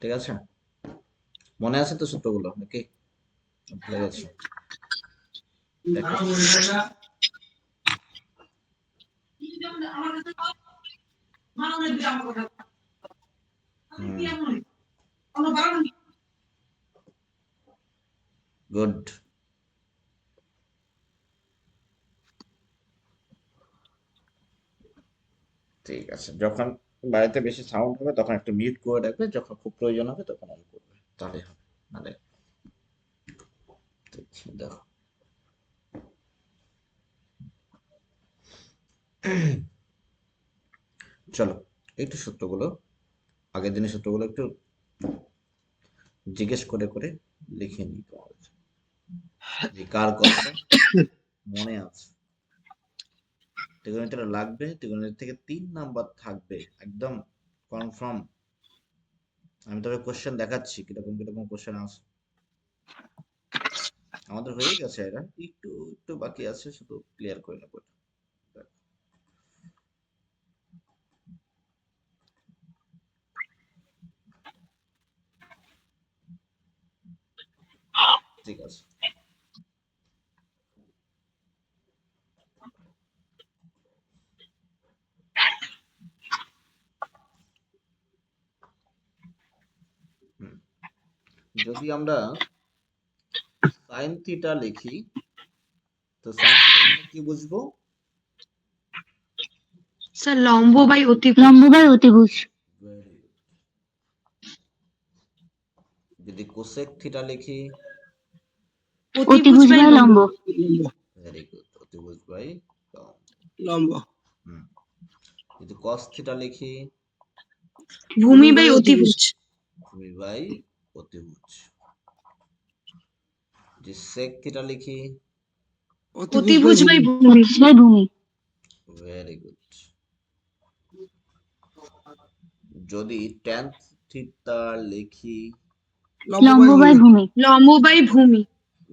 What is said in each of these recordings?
ঠিক আছে, মনে আছে তো সূত্রগুলো নাকি ভুলে গেছো? গুড। ঠিক আছে, যখন বাড়িতে বেশি সাউন্ড হবে তখন একটু মিউট করে রাখবে, যখন খুব প্রয়োজন হবে তখন অন করবে, তাহলে হবে। মানে দেখো, চলো একটু সূত্রগুলো, আগের দিনের সূত্রগুলো একটু জিজ্ঞেস করে করে লিখে নিই তোমাদের, যে কার কথা মনে আছে। ত্রিগোণমিতিটা লাগবে, ত্রিগোণমিতি থেকে 3 নাম্বার থাকবে একদম কনফার্ম। আমি তবে কোশ্চেন দেখাচ্ছি কিরকম কিরকম কোশ্চেন আছে। আমাদের হয়ে গেছে, এটা একটু একটু বাকি আছে, শুধু ক্লিয়ার করে নেবো। ঠিক আছে, যদি আমরা সাইন থিটা লিখি, তো সাইন থিটা মানে কি বুঝবো? স্যার লম্ব বাই অতিভুজ। লম্ব বাই অতিভুজ। Very good. যদি কোসেক থিটা লিখি, অতিভুজ বাই লম্ব। ভেরি গুড, অতিভুজ বাই লম্ব। যদি কস থিটা লিখি, ভূমি বাই অতিভুজ। ভূমি বাই অতিভুজ। যদি সেক থিটা লিখি, অতিভুজ বাই ভূমি। অতিভুজ বাই ভূমি। Very good. যদি ট্যান থিটা লিখি, লম্ব বাই ভূমি। লম্ব বাই ভূমি।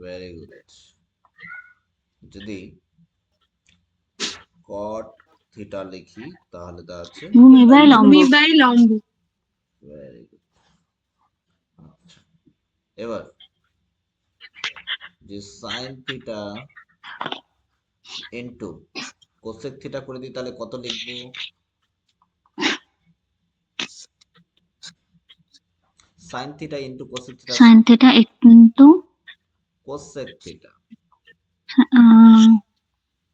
Very good. যদি কট থিটা লিখি, তাহলে দাঁড়াচ্ছে ভূমি বাই লম্ব। ভূমি বাই লম্ব। Very good. আচ্ছা, এবার যে sine theta into cosec theta করে দিই, তাহলে কত লিখবো? Sine theta into cosec theta, sine theta into cosec theta,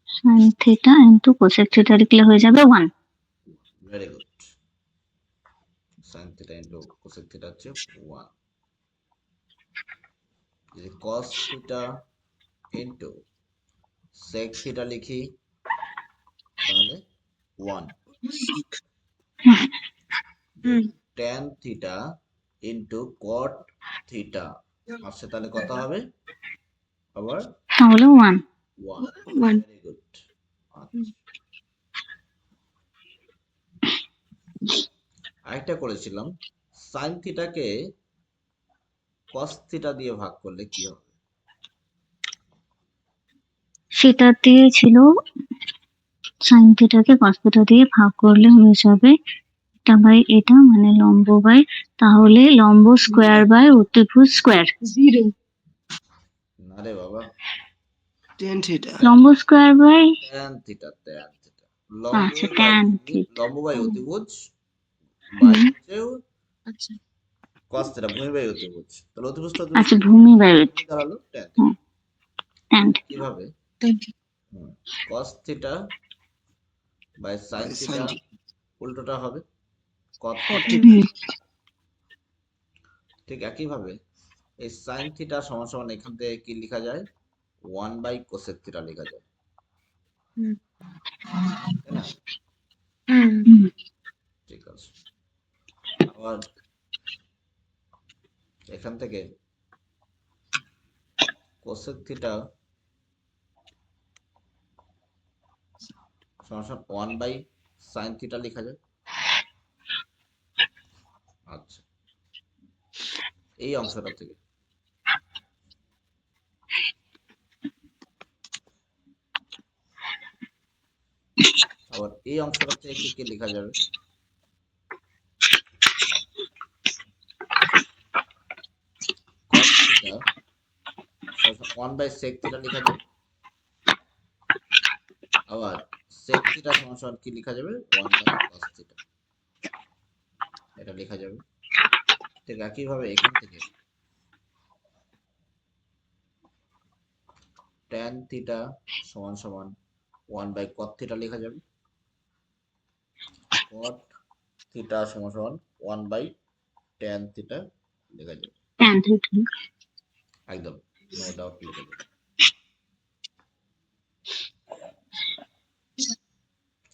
sine theta into cosec theta লিখলে হয়ে যাবে 1। Very good. Sine theta into cosec theta হচ্ছে 1। যদি cos theta into sec theta লিখি, তাহলে 1। Tan theta into cot theta আসছে, তাহলে কত হবে? আবার তাহলে 1। 1। 1। Very good. আরেকটা করেছিলাম, সাইন থিটাকে কস থিটা দিয়ে ভাগ করলে কি হবে? সেটা দিয়ে ছিল সাইন থিটাকে কস থিটা দিয়ে ভাগ করলে হয়ে যাবে এটা বাই এটা, মানে লম্ব বাই, তাহলে লম্ব স্কোয়ার বাই অতিভুজ স্কোয়ার। 0। না রে বাবা, ট্যান থিটা। লম্ব square by tan theta, tan theta. আচ্ছা ট্যান থিটা। লম্ব বাই অতিভুজ বাই হচ্ছে আচ্ছা। কস থিটা, ভূমি বাই অতিভুজ। তাহলে অতিভুজটা আচ্ছা ভূমি বাই দাঁড়ালো ট্যান থিটা। Tan theta. কিভাবে? Cos theta by sine theta, উল্টোটা হবে কট থিটা। ঠিক একইভাবে এই সাইন থিটা সমান সমান এখান থেকে কি লেখা যায়? 1 বাই কোসেক থিটা লেখা যায়, তাই না? ঠিক আছে, আবার এখান থেকে কোসেক থিটা সমান সমান 1 বাই সাইন থিটা লেখা যায়। আচ্ছা, এই অংশটা থেকে আবার এই অংশটা থেকে কি লেখা যাবে? থিটা 1/sec থিটা লেখা যাবে। আবার sec থিটা সমান কি লেখা যাবে 1/cos থিটা, এটা লেখা যাবে। ঠিক একইভাবে এখান থেকে tan থিটা সমান 1/cot থিটা লেখা যাবে। cot থিটা সমান 1/tan থিটা লেখা যাবে। tan theta একদম নো ডাউট লেখা যাবে।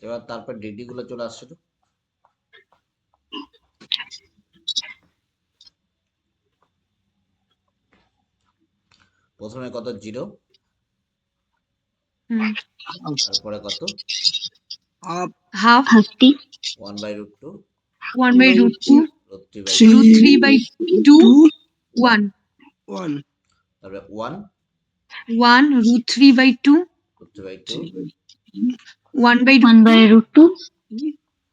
এবার তারপর ডিডি গুলো চলে আসছে। তো প্রথমে কত 0, হুম তারপরে কত হাফ 30 1/√2 1/√2 √3/2 √3/2 1 তারপরে 1 √3/2 √3/2 1/2 1/√2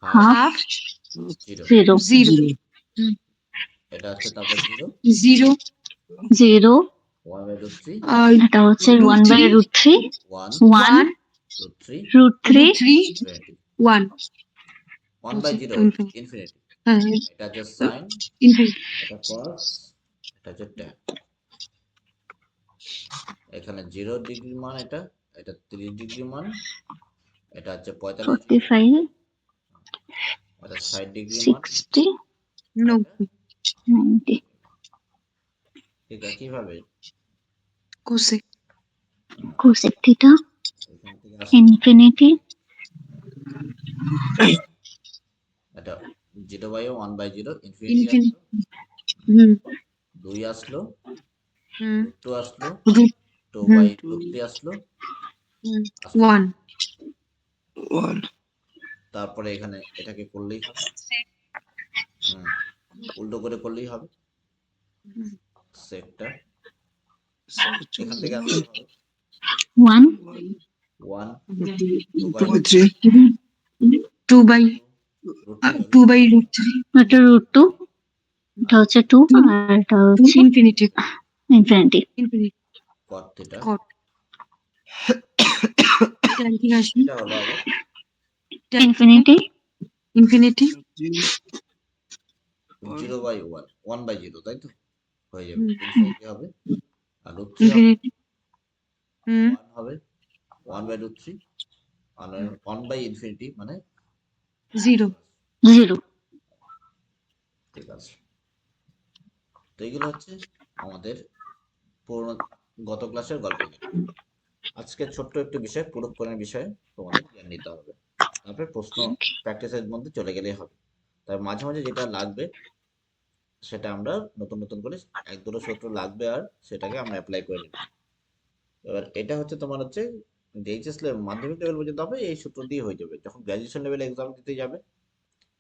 হাফ half 0, 0 0 এটা হচ্ছে তারপর 0 0 0 1/√3 এটা হচ্ছে root 1/√3 1 1 √3 √3 3 infinity 1 1/0 infinity ইনফিনিটি। হ্যাঁ এটা হচ্ছে সাইন, infinity এটা cos, এটা হচ্ছে tan। এখানে 0 ডিগ্রি মান, এটা 30 ডিগ্রি মান, এটা হচ্ছে 45 ডিগ্রি, 45 এটা 60 ডিগ্রি মান, 60 no এটা 90 ঠিক একইভাবে cosec cosec theta এখান থেকে আসছে infinity এটা 0/1/0 ইনফিনিটি infinity আসলো, হুম 2 আসলো, হুম √2 আসলো, root 2/√3 আসলো, আসলো 1 তারপরে এখানে এটাকে করলেই হবে, উল্টো করে করলেই হবে সেকটা। এখান থেকে আসলে হবে 1 1 2/3 2/√3 এটা √2 এটা হচ্ছে 2 আর এটা হচ্ছে infinity infinity cot theta, cot tan কি আসবে এটা হলো আবার infinity infinity 0/1 1/0, তাই তো হয়ে যাবে, ইনফিনিটি হবে আর √3 হবে infinity হুম 1 হবে 1/√3 আর 1/infinity মানে 0 0 ঠিক আছে। তো এইগুলো হচ্ছে আমাদের পুরনো গত ক্লাসের গল্প। আজকে ছোট্ট একটু বিষয় পূরককরণের বিষয়ে তোমাদের জ্ঞান নিতে হবে, তারপরে প্রশ্ন প্র্যাকটিসের মধ্যে চলে গেলেই হবে। তাই মাঝে মাঝে যেটা লাগবে সেটা আমরা নতুন নতুন করে এক দুটো সূত্র লাগবে আর সেটাকে আমরা অ্যাপ্লাই করে নেব। এবার এটা হচ্ছে তোমার হচ্ছে এইচএস লেভেল মাধ্যমিক লেভেল পর্যন্ত হবে, এই সূত্র দিয়ে হয়ে যাবে। যখন গ্র্যাজুয়েশন লেভেল এক্সাম দিতে যাবে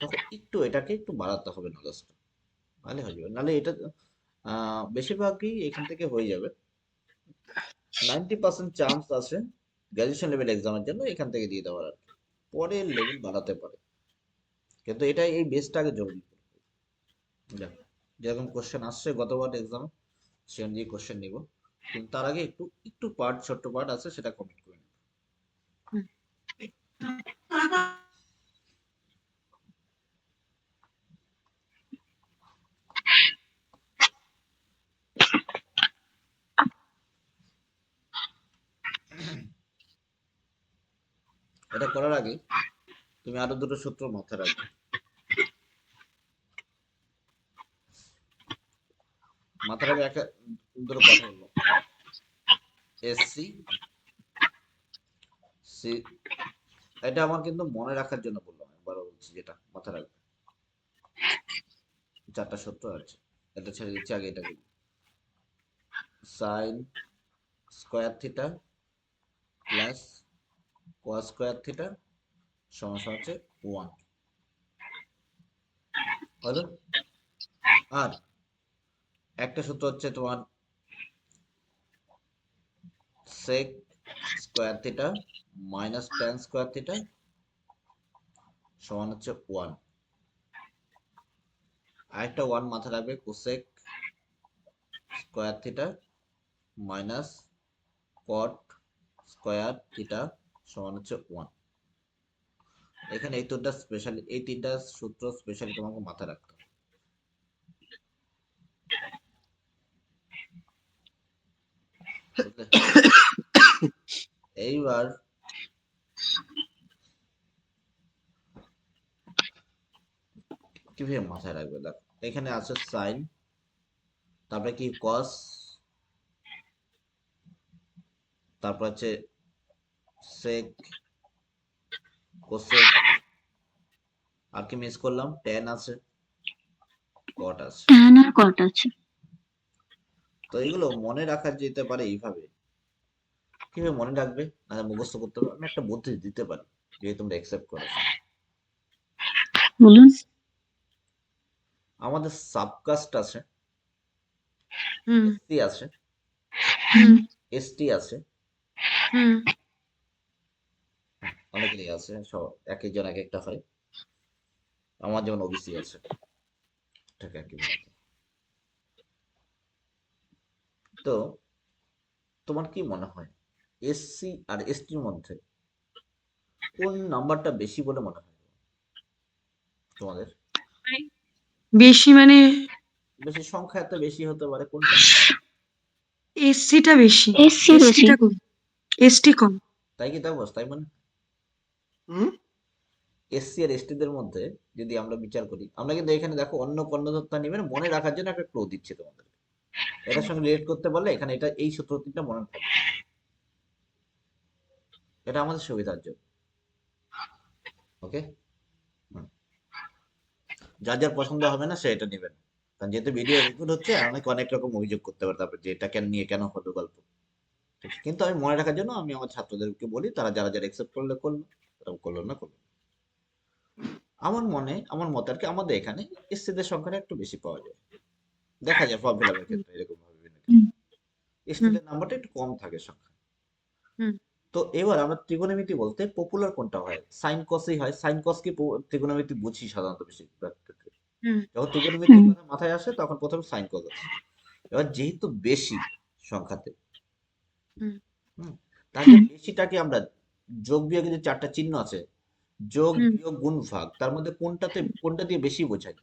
তখন একটু এটাকে একটু বাড়াতে হবে নলেজটা, তাহলে হয়ে যাবে। নাহলে এটা বেশিরভাগই এখান থেকে হয়ে যাবে। 90% চান্স আছে গ্র্যাজুয়েশন লেভেল এক্সামের জন্য এখান থেকে দিয়ে দেওয়ার, আর কি পরের লেভেল বাড়াতে পারে, কিন্তু এটা এই বেসটা আগে জরুরি। দেখ যেরকম কোশ্চেন আসছে গতবার এক্সামে সে অনুযায়ী কোশ্চেন নিব, কিন্তু তার আগে একটু একটু পার্ট ছোট্ট পার্ট আছে সেটা কমপ্লিট করে নেব। এটা করার আগে তুমি আরো দুটো সূত্র মাথায় রাখবে। মাথায় রাখবে একটা দুটো কথা বলবো, এসসি সি, এটা আমার কিন্তু মনে রাখার জন্য বললাম, একবার বলছি যেটা মাথায় রাখবে। চারটা সূত্র আছে, এটা ছেড়ে দিচ্ছি, আগে এটা বলি। Sine square theta plus cos square theta সমস্যা হচ্ছে 1 হলো। আর একটা সূত্র হচ্ছে তোমার sec square theta minus tan square theta সমান হচ্ছে 1। আরেকটা 1 মাথায় রাখবে, cosec square theta minus cot square theta সমান হচ্ছে 1। এখানে এই তিনটা সূত্র স্পেশালি তোমাকে মাথায় রাখতে হবে। বুঝলে? এইবার কিভাবে মাথায় রাখবে, দেখো এখানে আছে সাইন, তারপরে কি কস, তারপর হচ্ছে সেক, কোসেক, আর কি মিস করলাম, ট্যান আছে, কট আছে। ট্যান আর কট আছে। তো এগুলো মনে রাখা যেতে পারে এইভাবে। কিভাবে মনে রাখবে না মুখস্থ করতে হবে, আমি একটা বুদ্ধি দিতে পারি যদি তোমরা অ্যাকসেপ্ট করো। বলুন। আমাদের সাবকাস্ট আছে, হুম এসসি আছে, হুম এসটি আছে, হুম অনেকেরই আছে, সব এক একজন এক একটা হয়। আমার যেমন ওবিসি আছে, ঠিক একই ব্যাপার। তো তোমার কি মনে হয় এসসি আর এসটির মধ্যে কোন নাম্বারটা বেশি বলে মনে হয় তোমাদের? বেশি মানে বেশি সংখ্যা এত বেশি হতে পারে কোনটা? এসসিটা বেশি, এসসি বেশি। এসটিটা কম, এসটি কম। তাই কি, তাই মানে এসসি আর এসটিদের মধ্যে যদি আমরা বিচার করি, আমরা কিন্তু এখানে দেখো অন্য কর্ণদত্তা নেবেন মনে রাখার জন্য একটা ক্লু দিচ্ছি তোমাদের। এটার সঙ্গে রিলেট করতে পারলে এখানে এটা এই সূত্র তিনটা মনে থাকবে, এটা আমাদের সুবিধার জন্য। ওকে, যার যার পছন্দ হবে না সে এটা নেবেন, কারণ যেহেতু ভিডিও রেকর্ড হচ্ছে অনেক রকম অভিযোগ করতে পারে তারপর যে এটা কেন নিয়ে কেন হলো গল্প। ঠিক আছে? কিন্তু আমি মনে রাখার জন্য আমি আমার ছাত্রদেরকে বলি, তারা যারা যারা একসেপ্ট করলে করলো, তারা করলো না করলো। আমার মতে আর কি আমাদের এখানে এসসিদের সংখ্যাটা একটু বেশি পাওয়া যায়, দেখা যায় ফর্ম ফিল আপের ক্ষেত্রে এরকম ভাবে বিভিন্ন হুম এসটিদের নাম্বারটা একটু কম থাকে সংখ্যা। হুম তো এবার আমরা ত্রিকোণমিতি বলতে পপুলার কোনটা হয়, সাইন কসই হয়। সাইন কস কি ত্রিকোণমিতি বুঝি সাধারণত বেশিরভাগ ক্ষেত্রে। হুম যখন ত্রিকোণমিতির কথা মাথায় আসে তখন প্রথমে সাইন কস আসে। এবার যেহেতু বেশি সংখ্যাতে, হুম তাহলে বেশিটাকে আমরা যোগ বিয়োগের যে চারটা চিহ্ন আছে, যোগ হুম বিয়োগ গুণ ভাগ, তার মধ্যে কোনটা দিয়ে বেশি বোঝায়?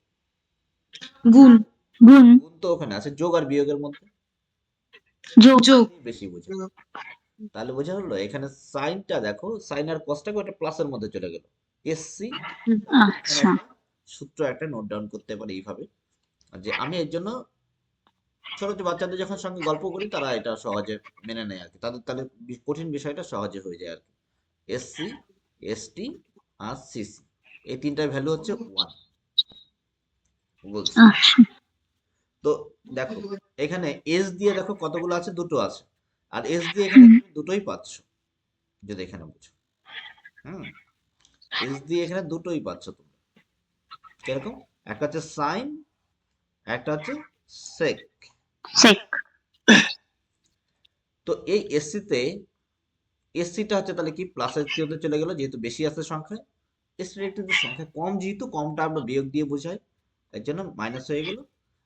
গুণ গুণ। গুণ তো ওখানে আছে, যোগ আর বিয়োগের মধ্যে যোগ। যোগ। দিয়ে বেশি বোঝায়। তাহলে বোঝা হলো এখানে সাইনটা দেখো, সাইন আর কসটাকে একটা প্লাসের মধ্যে চলে গেল, এসসি। হুম এখানে আচ্ছা। একটা সূত্র একটা নোট ডাউন করতে পারে এইভাবে, যে আমি এর জন্য ছোট ছোট বাচ্চাদের যখন সঙ্গে গল্প করি তারা এটা সহজে মেনে নেয় আর কি, তাদের তাদের কঠিন বিষয়টা সহজে হয়ে যায় আর কি। এসসি, এসটি আর সিসি, এই তিনটার ভ্যালু হচ্ছে 1 বলছি। আচ্ছা। তো দেখো এখানে এস দিয়ে দেখো কতগুলো আছে, দুটো আছে, আর এস দিয়ে এখানে তুমি দুটোই পাচ্ছ যদি এখানে বুঝো। হুম, এস দিয়ে এখানে দুটোই পাচ্ছ তোমরা। কিরকম? একটা হচ্ছে সাইন, একটা হচ্ছে সেক। সেক। তো এই এসসিটা হচ্ছে তাহলে কি প্লাসের চিহ্নতে চলে গেল যেহেতু বেশি আছে সংখ্যায়। এসটির একটু সংখ্যা কম, যেহেতু কমটা আমরা বিয়োগ দিয়ে বোঝাই, এর জন্য মাইনাস হয়ে গেল।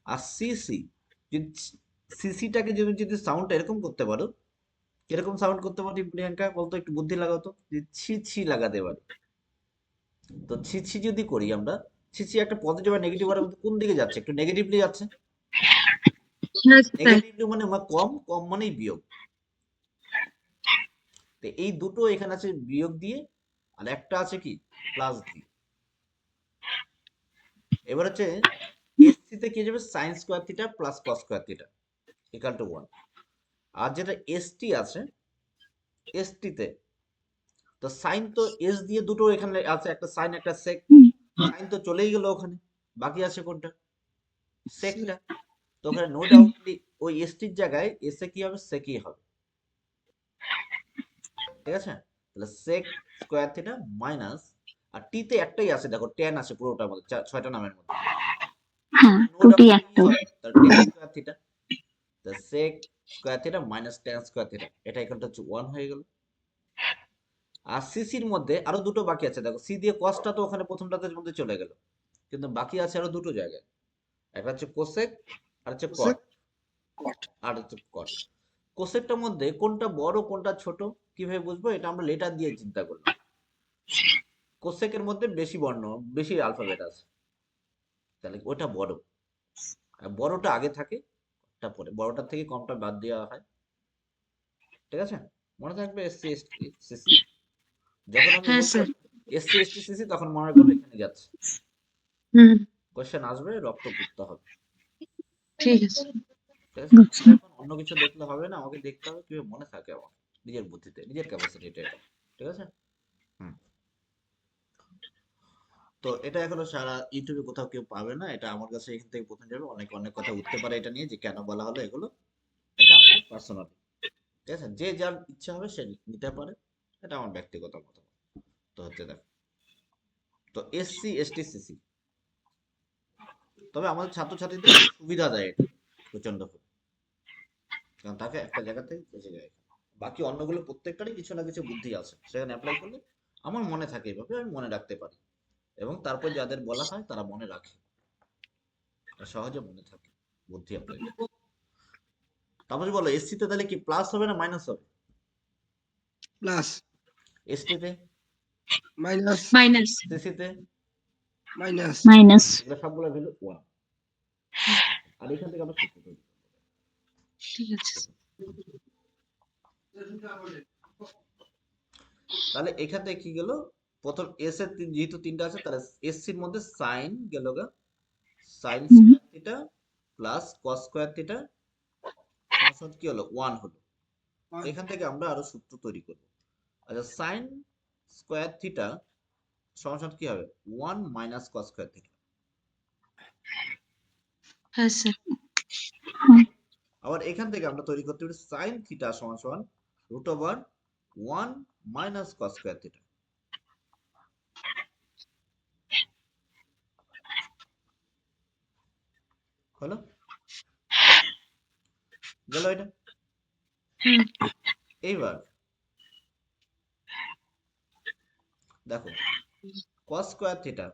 আর সিসি, যদি সিসিটাকে যদি সাউন্ডটা এরকম করতে পারো, কিরকম সাউন্ড করতে পারি প্রিয়াঙ্কা বলতো, একটু বুদ্ধি লাগাও তো, যে ছি ছি লাগাতে পারি। তো ছি ছি যদি করি আমরা, ছি ছি একটা পজিটিভ আর নেগেটিভ আর মধ্যে কোন দিকে যাচ্ছে, একটু নেগেটিভলি যাচ্ছে। নেগেটিভলি মানে কম, কম মানেই বিয়োগ। তো এই দুটো এখানে আছে বিয়োগ দিয়ে, আর একটা আছে কি প্লাস দিয়ে। এবার হচ্ছে এসসি তে কি যাবে, sign square theta plus cos square theta equal to 1। আর যেটা এসটি আছে, এসটি তে তো সাইন তো এস দিয়ে দুটো এখানে আছে, একটা সাইন একটা সেক। সাইন তো চলেই গেল ওখানে, বাকি আছে কোনটা, সেকটা। তো ওখানে নো ডাউটলি ওই এসটির জায়গায় এসে কি হবে, সেকই হবে। ঠিক আছে, তাহলে সেক স্কোয়ার থিটা মাইনাস, আর টি তে একটাই আছে দেখো, ট্যান আছে পুরোটার মধ্যে, ছয়টা নামের মধ্যে। হ্যাঁ, নো টুটি ডাউট একটা। তার tan square theta, the sec square theta minus tan square theta, এটা ইকুয়াল টু 1 হয়ে গেল। আর সিসির মধ্যে আরো দুটো বাকি আছে দেখো, সি দিয়ে কসটা তো ওখানে প্রথমটাতে মধ্যে চলে গেল, কিন্তু বাকি আছে আরো দুটো জায়গায়, একটা হচ্ছে কোসেক আর হচ্ছে কট। কট। আর হচ্ছে কট। কোসেকটার মধ্যে কোনটা বড় কোনটা ছোট কিভাবে বুঝবো? এটা আমরা লেটার দিয়ে চিন্তা করলাম। কোসেকের মধ্যে বেশি বর্ণ, বেশি অ্যালফাবেট আছে, তাহলে ওটা বড়। আর বড়টা আগে থাকে, ওটা পরে, বড়টার থেকে কমটা বাদ দেওয়া হয়। ঠিক আছে, মনে থাকবে এসসি এসটি সিসি। যখন আমি হ্যাঁ বলবো স্যার। এসসি এসটি সিসি তখন মনে করবে এখানে যাচ্ছে। হুম, কোশ্চেন আসবে, রক্ত করতে হবে। ঠিক আছে। ঠিক আছে, বুঝছি। আমার এখন অন্য কিছু দেখলে হবে না, আমাকে দেখতে হবে কিভাবে মনে থাকে আমার নিজের বুদ্ধিতে, নিজের ক্যাপাসিটিতে এটা। ঠিক আছে। হুম। তো এটা এখনো সারা ইউটিউবে কোথাও কেউ পাবে না, এটা আমার কাছে এখান থেকে প্রথম যাবে। অনেক অনেক কথা উঠতে পারে এটা নিয়ে, যে কেন বলা হলো এগুলো। এটা আমার পার্সোনাল। ঠিক আছে, যে যার ইচ্ছা হবে সে নিতে পারে, এটা আমার ব্যক্তিগত মতামত। তো হচ্ছে দেখ, তো এসসি এসটি সিসি, তবে আমাদের ছাত্রছাত্রীদের সুবিধা দেয় এটা প্রচন্ড ভাবে, কারণ তাকে একটা জায়গা থেকে বেঁচে যায়। বাকি অন্যগুলো প্রত্যেকটারই কিছু না কিছু বুদ্ধি আছে, সেখানে অ্যাপ্লাই করলে আমার মনে থাকে, এভাবে আমি মনে রাখতে পারি, এবং তারপর যাদের বলা হয় তারা মনে রাখে, আর সহজে মনে থাকে বুদ্ধি অ্যাপ্লাই। তারপরে বলো এসসি তে তাহলে কি প্লাস হবে না মাইনাস হবে? প্লাস। এসটি তে, মাইনাস। মাইনাস। সিসি তে, মাইনাস। মাইনাস। এগুলো সবগুলো ভ্যালু 1। আর এখান থেকে আমরা সূত্র তৈরি করব। ঠিক আছে। তাহলে এখান থেকে কি গেল, প্রথম এস এর যেহেতু তিনটা আছে, তাহলে এসসির মধ্যে সাইন গেল গা, সাইন হুম। Square theta plus cos square theta সমান কি হলো 1 হলো। এখান থেকে আমরা আরো সূত্র তৈরি করব। আচ্ছা, সাইন স্কয়ার থিটা সমান কি হবে 1 মাইনাস কস স্কয়ার থিটা। হ্যাঁ স্যার। আবার এখান থেকে আমরা তৈরি করতে পারি সাইন থিটা সমান root over 1 minus cos square theta. হলো, গেল এটা। হুম, এইবার দেখো, কস স্কয়ার থিটা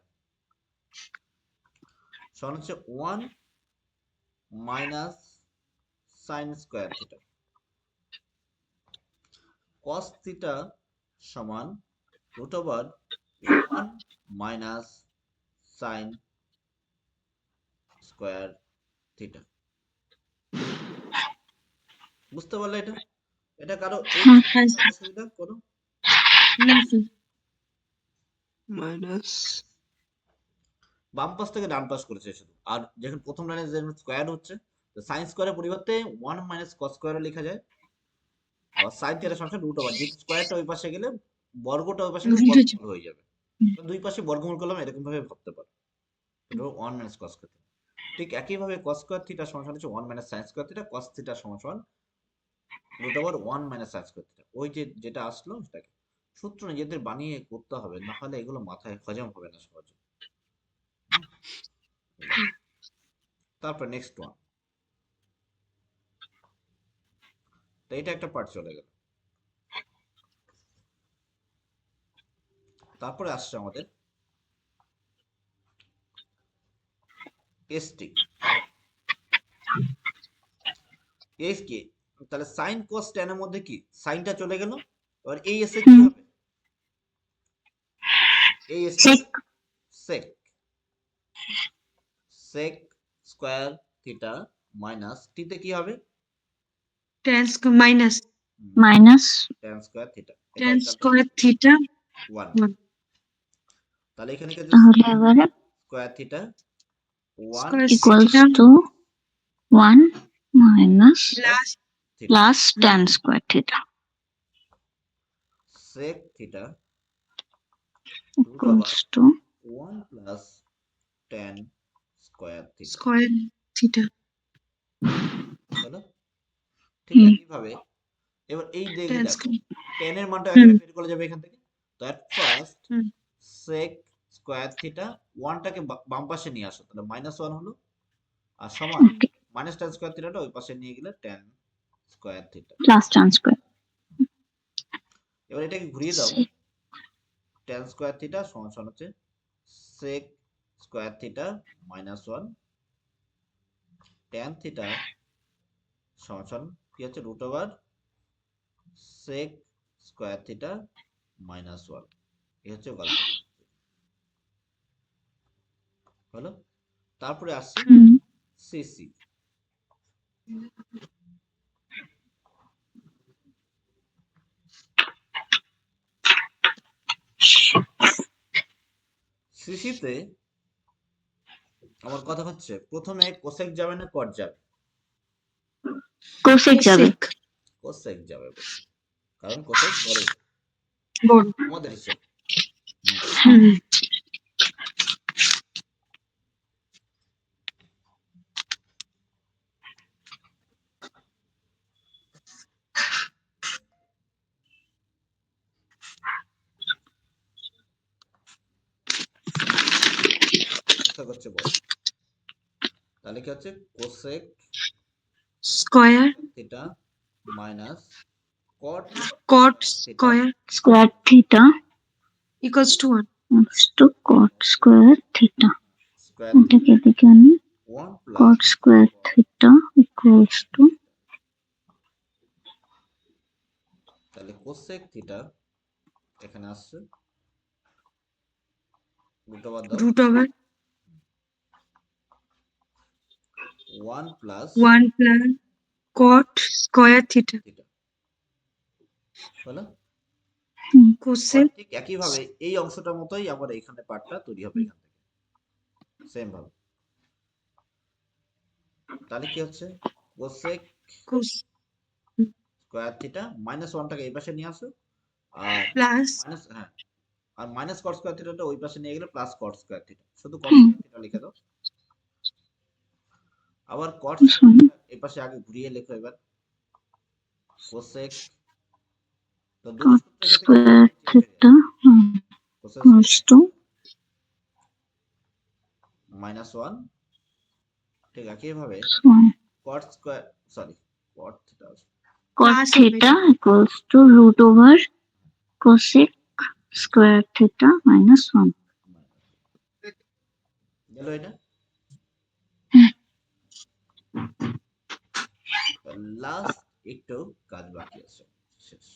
সমান হচ্ছে 1 minus sine square theta. Cos theta সমান root over 1 minus sine square theta. বুঝতে পারলে এটা? এটা কারো এই হ্যাঁ। হ্যাঁ স্যার। অসুবিধা কোনো? না স্যার। মাইনাস। বাম পাশ থেকে ডান পাশ করেছে শুধু। আর যখন প্রথম লাইনে স্কয়ার হচ্ছে, তো সাইন স্কয়ারের পরিবর্তে 1 মাইনাস কস স্কয়ারও লেখা যায়। আবার সাইন থিটা সমান রুট ওভার, যেহেতু স্কয়ারটা ওই পাশে গেলে বর্গটা ওই পাশে গেলে রুট হচ্ছে। বর্গমূল হয়ে যাবে। তো দুই পাশে বর্গমূল করলাম, এরকম ভাবে ভাবতে পারো। এটা 1 মাইনাস কস স্কয়ার। ঠিক একইভাবে cos স্কয়ার থিটা সমান হচ্ছে 1 minus sin square theta, cos theta সমান root over 1 minus sin square theta. ওই যে যেটা আসলো সেটাকে সূত্র নিজেদের বানিয়ে করতে হবে, না হলে এগুলো মাথায় হজম হবে না সহজে। তারপর নেক্সট ওয়ান, তো এটা একটা পার্ট চলে গেল। তারপরে আসছে আমাদের এসটি। এস কি, তাহলে সাইন কস ট্যান এর মধ্যে কি সাইনটা চলে গেল, এবার এই এসে কি হুম। হবে? এই এসটা sec. Sec, sec square theta minus টিতে কি হবে? Tan minus minus tan square theta. এটা ট্যান এক্সাম্পল স্কয়ার থিটা 1। 1। তাহলে এখানে কি আছে? তাহলে এবারে square theta 1 square equals theta to 1 minus plus theta, plus tan square theta sec theta root over equals to 1 plus tan square theta. Square theta. হলো? ঠিক হুম। একইভাবে এবার এই দেখে ট্যান দেখো, স্কয়ার। tan এর মানটা হুম, একেবারে বের করা যাবে এখান থেকে। তো at first hmm, sec square theta 1 টাকে বাম পাশে নিয়ে আসো, তাহলে -1 হলো, আর সমান ওকে মাইনাস tan স্কয়ার থিটাটা ওই পাশে নিয়ে গেলে tan square theta. Plus tan square এবার এটাকে ঘুরিয়ে দাও, tan স্কয়ার থিটা সমান হচ্ছে sec square theta -1 tan theta সমান কি হচ্ছে root over sec square theta minus 1। এই হচ্ছে গল্প হলো। তারপরে আসছি হুম সিসি। সিসিতে আমার কথা হচ্ছে প্রথমে কোসেক যাবে না কট যাবে? কোসেক যাবে। কোসেক কোসেক যাবে বলছি, কারণ কোসেক বড় বড়। আমাদের হিসেব। হুম কোসেক হচ্ছে বড়, তাহলে কি হচ্ছে cosec square theta minus cot cot theta square square theta equals to 1। To cot square theta. Square এটাকে এদিকে আনি। 1 plus cot square theta equals to তাহলে কোসেক থিটা এখানে আসছে রুট ওভার দাও root over 1 plus 1 plus cot square theta theta হলো। Cosec ঠিক একই ভাবে এই অংশটার মতোই আবার এখানে পার্টটা তৈরি হবে এখান থেকে সেম ভাবে। তাহলে কি হচ্ছে cosec cos square theta minus 1টাকে এই পাশে নিয়ে আসো, আর প্লাস মাইনাস আর মাইনাস কট স্কয়ার থিটাটা ওই পাশে নিয়ে গেলে প্লাস কট স্কয়ার থিটা, শুধু কট স্কয়ার থিটা লিখে দাও। আবার কট এই পাশে আগে ঘুরিয়ে লেখো এবার কোসেক, তো দুটো কট সূত্র এখান থেকে square theta cosec equals to minus 1। ঠিক একই ভাবে cot square sorry cot theta cot plus theta equals to root over cosec square theta minus 1। গেল এটা। লাস্ট একটু কাজ বাকি আছে, শেষ।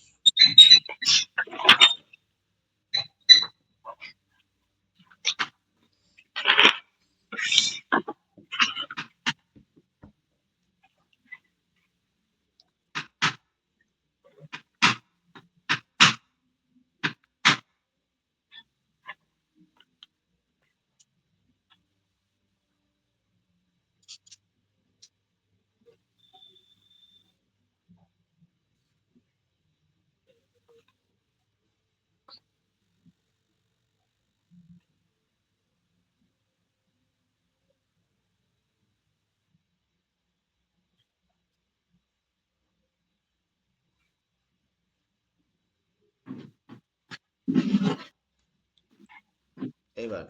এবার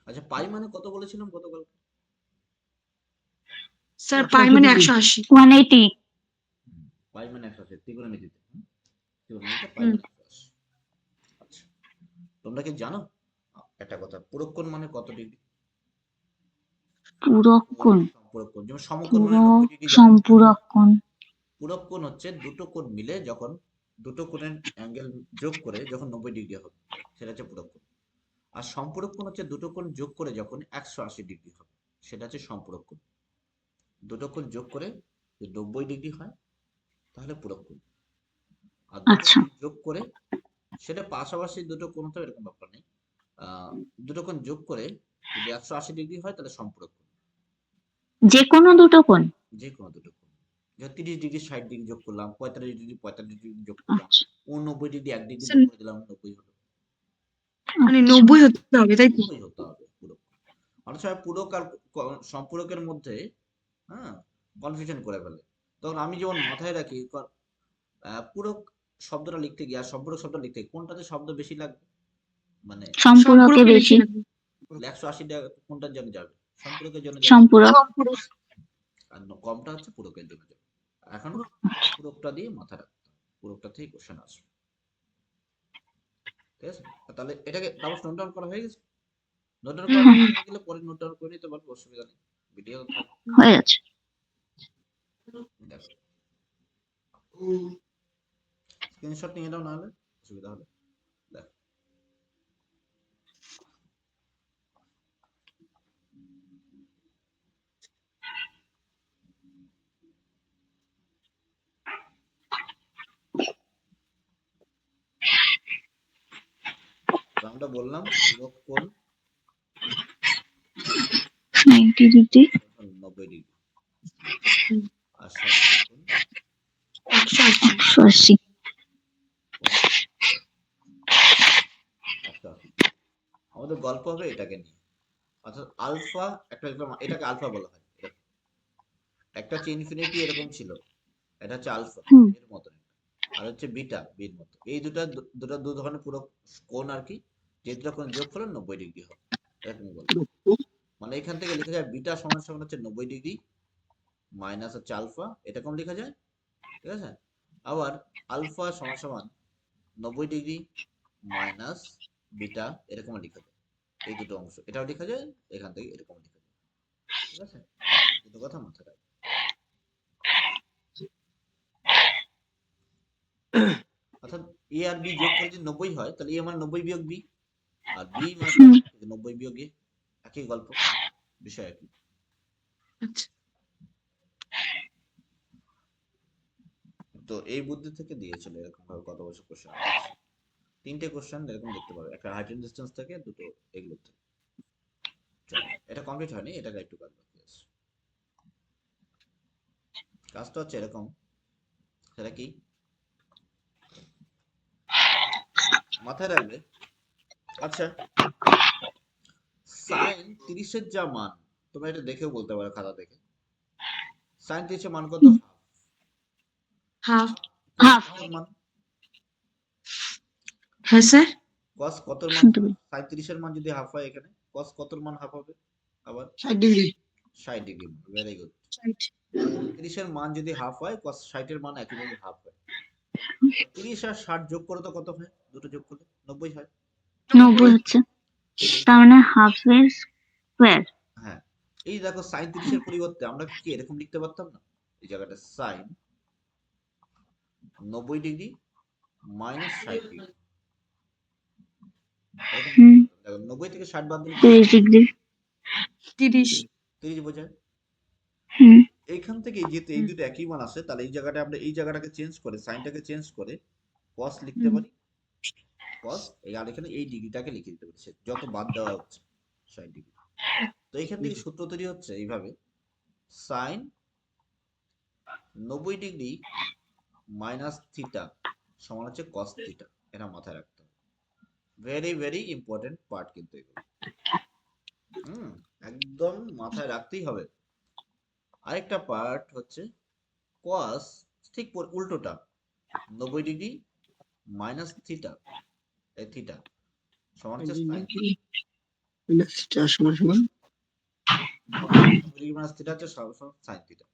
আচ্ছা পাই মানে কত বলেছিলাম গতকাল? স্যার পাই মানে 180। 180। পাই মানে 180 ত্রিকোণমিতিতে, ত্রিকোণমিতিতে পাই হুম মানে 180। আচ্ছা তোমরা কি জানো একটা কথা, পুরোক্ষণ মানে কত ডিগ্রি? পুরোক্ষণ সম্পূরক যেমন সমকোণ মানে পুরো 90 ডিগ্রি জানো? সম্পূরক কোণ। পুরোক্ষণ হচ্ছে দুটো কোণ মিলে যখন দুটো কোণের অ্যাঙ্গেল যোগ করে যখন 90 ডিগ্রি হবে সেটা হচ্ছে পুরোক্ষণ। আর সম্পূরক কোণ হচ্ছে দুটো কোণ যোগ করে যখন 180 ডিগ্রি হবে সেটা হচ্ছে সম্পূরক কোণ। দুটো কোণ যোগ করে যদি 90 ডিগ্রি হয় তাহলে পুরোক্ষণ। আর দুটো আচ্ছা কোণ যোগ করে সেটা পাশাপাশি দুটো কোণ তো এরকম ব্যাপার নেই, দুটো কোণ যোগ করে যদি 180 ডিগ্রি হয় তাহলে সম্পূরক কোণ। যে কোনো দুটো কোণ। যে কোনো দুটো কোণ, 30 ডিগ্রি 60 ডিগ্রি যোগ করলাম, 45 ডিগ্রি 45 ডিগ্রি যোগ করলাম, আচ্ছা 90 ডিগ্রি 1 ডিগ্রি স্যার যোগ করে দিলাম, 90 হলো। মানে আচ্ছা 90 হতে হবে তাই তো? 90 হতে হবে পুরো। অনেক সময় পূরক আর সম্পূরকের মধ্যে হ্যাঁ কনফিউশন করে ফেলে। তখন আমি যেমন মাথায় রাখি পূরক শব্দটা লিখতে গিয়ে আর সম্পূরক শব্দ লিখতে গিয়ে কোনটাতে শব্দ বেশি লাগবে, মানে সম্পূরকে সম্পূরকে বেশি। বেশি লাগবে। 180 টাকা কোনটার জন্য যাবে? সম্পূরকের জন্য যাবে, সম্পূরক। সম্পূরক আর কমটা হচ্ছে পূরকের জন্য যাবে। এখন পূরকটা দিয়ে মাথা রাখতে হবে, পূরকটা থেকে কোশ্চেন আসবে। ঠিক আছে, তাহলে এটাকে তারপর নোট ডাউন করা হয়ে গেছে। নোট ডাউন করা হয়ে গেলে পরে নোট ডাউন করে নিতে পারবো, অসুবিধা নেই, ভিডিও থাকবে। হয়ে গেছে। দেখো স্ক্রিনশট নিয়ে নাও, নাহলে অসুবিধা হবে। দেখো আমরা বললাম পূরক কোণ 90 ডিগ্রি 90 ডিগ্রি, হুম। আর সরল কোণ 180 180। 180। আমাদের গল্প হবে এটাকে নিয়ে, অর্থাৎ আলফা এটাকে আলফা বলা হয়। এরকম একটা হচ্ছে ইনফিনিটি এরকম ছিল, এটা হচ্ছে আলফা হুম। এর মতন, আর হচ্ছে বিটা বির মতো। এই দুটা দু ধরনের পুরো কোণ আর কি, যে দুটো কোণ যোগ করলে 90 ডিগ্রি হবে, এরকম বলবো। মানে এখান থেকে লেখা যায় বিটা সমান সমান হচ্ছে 90 ডিগ্রি মাইনাস হচ্ছে আলফা, এরকম লেখা যায়, ঠিক আছে। আবার আলফা সমান সমান 90 ডিগ্রি মাইনাস বিটা, এরকম লেখা যায়। এই দুটো অংশ এটাও লেখা যায়, এখান থেকে এরকম লেখা যায়, ঠিক আছে। দুটো কথা মাথায় রাখবে। অর্থাৎ এ আর বি যোগ করে যদি 90 হয়, তাহলে এ মানে 90 বিয়োগ বি, আর বি মানে হুম। 90 বিয়োগ এ, একই গল্প, বিষয় একই। আচ্ছা তো এই বুদ্ধি থেকে দিয়েছিল এরকম ভাবে কত বছর কোশ্চেন। তিনটে কোশ্চেন এরকম দেখতে পারো, একটা হাইট এন্ড ডিসটেন্স থেকে, দুটো এগুলো থেকে। চলো, এটা কমপ্লিট হয়নি, এটাকে একটু কাজ বাকি আছে। কাজটা হচ্ছে এরকম, সেটা কি মাথায় রাখবে। আচ্ছা, সাইন 30-এর যা মান, তোমরা এটা দেখেও বলতে পারো খাতা দেখে, সাইন 30-এর মান কত? হাফ। হাফ। কতর মান? হ্যাঁ স্যার। কস কতর মান? শুনতে পাই। সাইন 30-এর মান যদি হাফ হয়, এখানে কস কতর মান হাফ হবে? আবার 60 ডিগ্রি 60 ডিগ্রি। Very good. 60 30-এর মান যদি হাফ হয়, কস 60-এর মান একইভাবে হাফ হয়। 30 আর 60 যোগ করো তো কত হয়? দুটো যোগ করলে 90 হয়। 90 হচ্ছে, তার মানে হাফ এর স্কোয়ার। হ্যাঁ, এই দেখো সাইন 30-এর পরিবর্তে আমরা কি এরকম লিখতে পারতাম না? এই জায়গাটা সাইন 90 ডিগ্রি মাইনাস 60 ডিগ্রি, এরকম হুম। লিখতে পারতাম। দেখো 90 থেকে 60 বাদ দিলে কি 30 ডিগ্রি। 30 30 বোঝায়। হুম। এইখান থেকে যেহেতু এই দুটো একই মান আসে, তাহলে এই জায়গাটা আমরা এই জায়গাটাকে চেঞ্জ করে, সাইনটাকে চেঞ্জ করে কস লিখতে পারি। কস এই, আর এখানে এই ডিগ্রিটাকে লিখে দিতে পারি, যত বাদ দেওয়া হচ্ছে 60 ডিগ্রি। তো এখান থেকে সূত্র তৈরি হচ্ছে এইভাবে, সাইন 90 ডিগ্রি মাইনাস থিটা সমান হচ্ছে কস থিটা। এটা মাথায় রাখতে হবে, ভেরি ভেরি ইম্পর্টেন্ট পার্ট কিন্তু এগুলো। একদম মাথায় রাখতেই হবে। আরেকটা পার্ট হচ্ছে কস, ঠিক উল্টোটা, 90 ডিগ্রি মাইনাস থিটা, এই থিটা সমান হচ্ছে সাইন থিটা। মাইনাস থিটা সমান সমান 90 ডিগ্রি মাইনাস থিটা হচ্ছে সমান সাইন থিটা,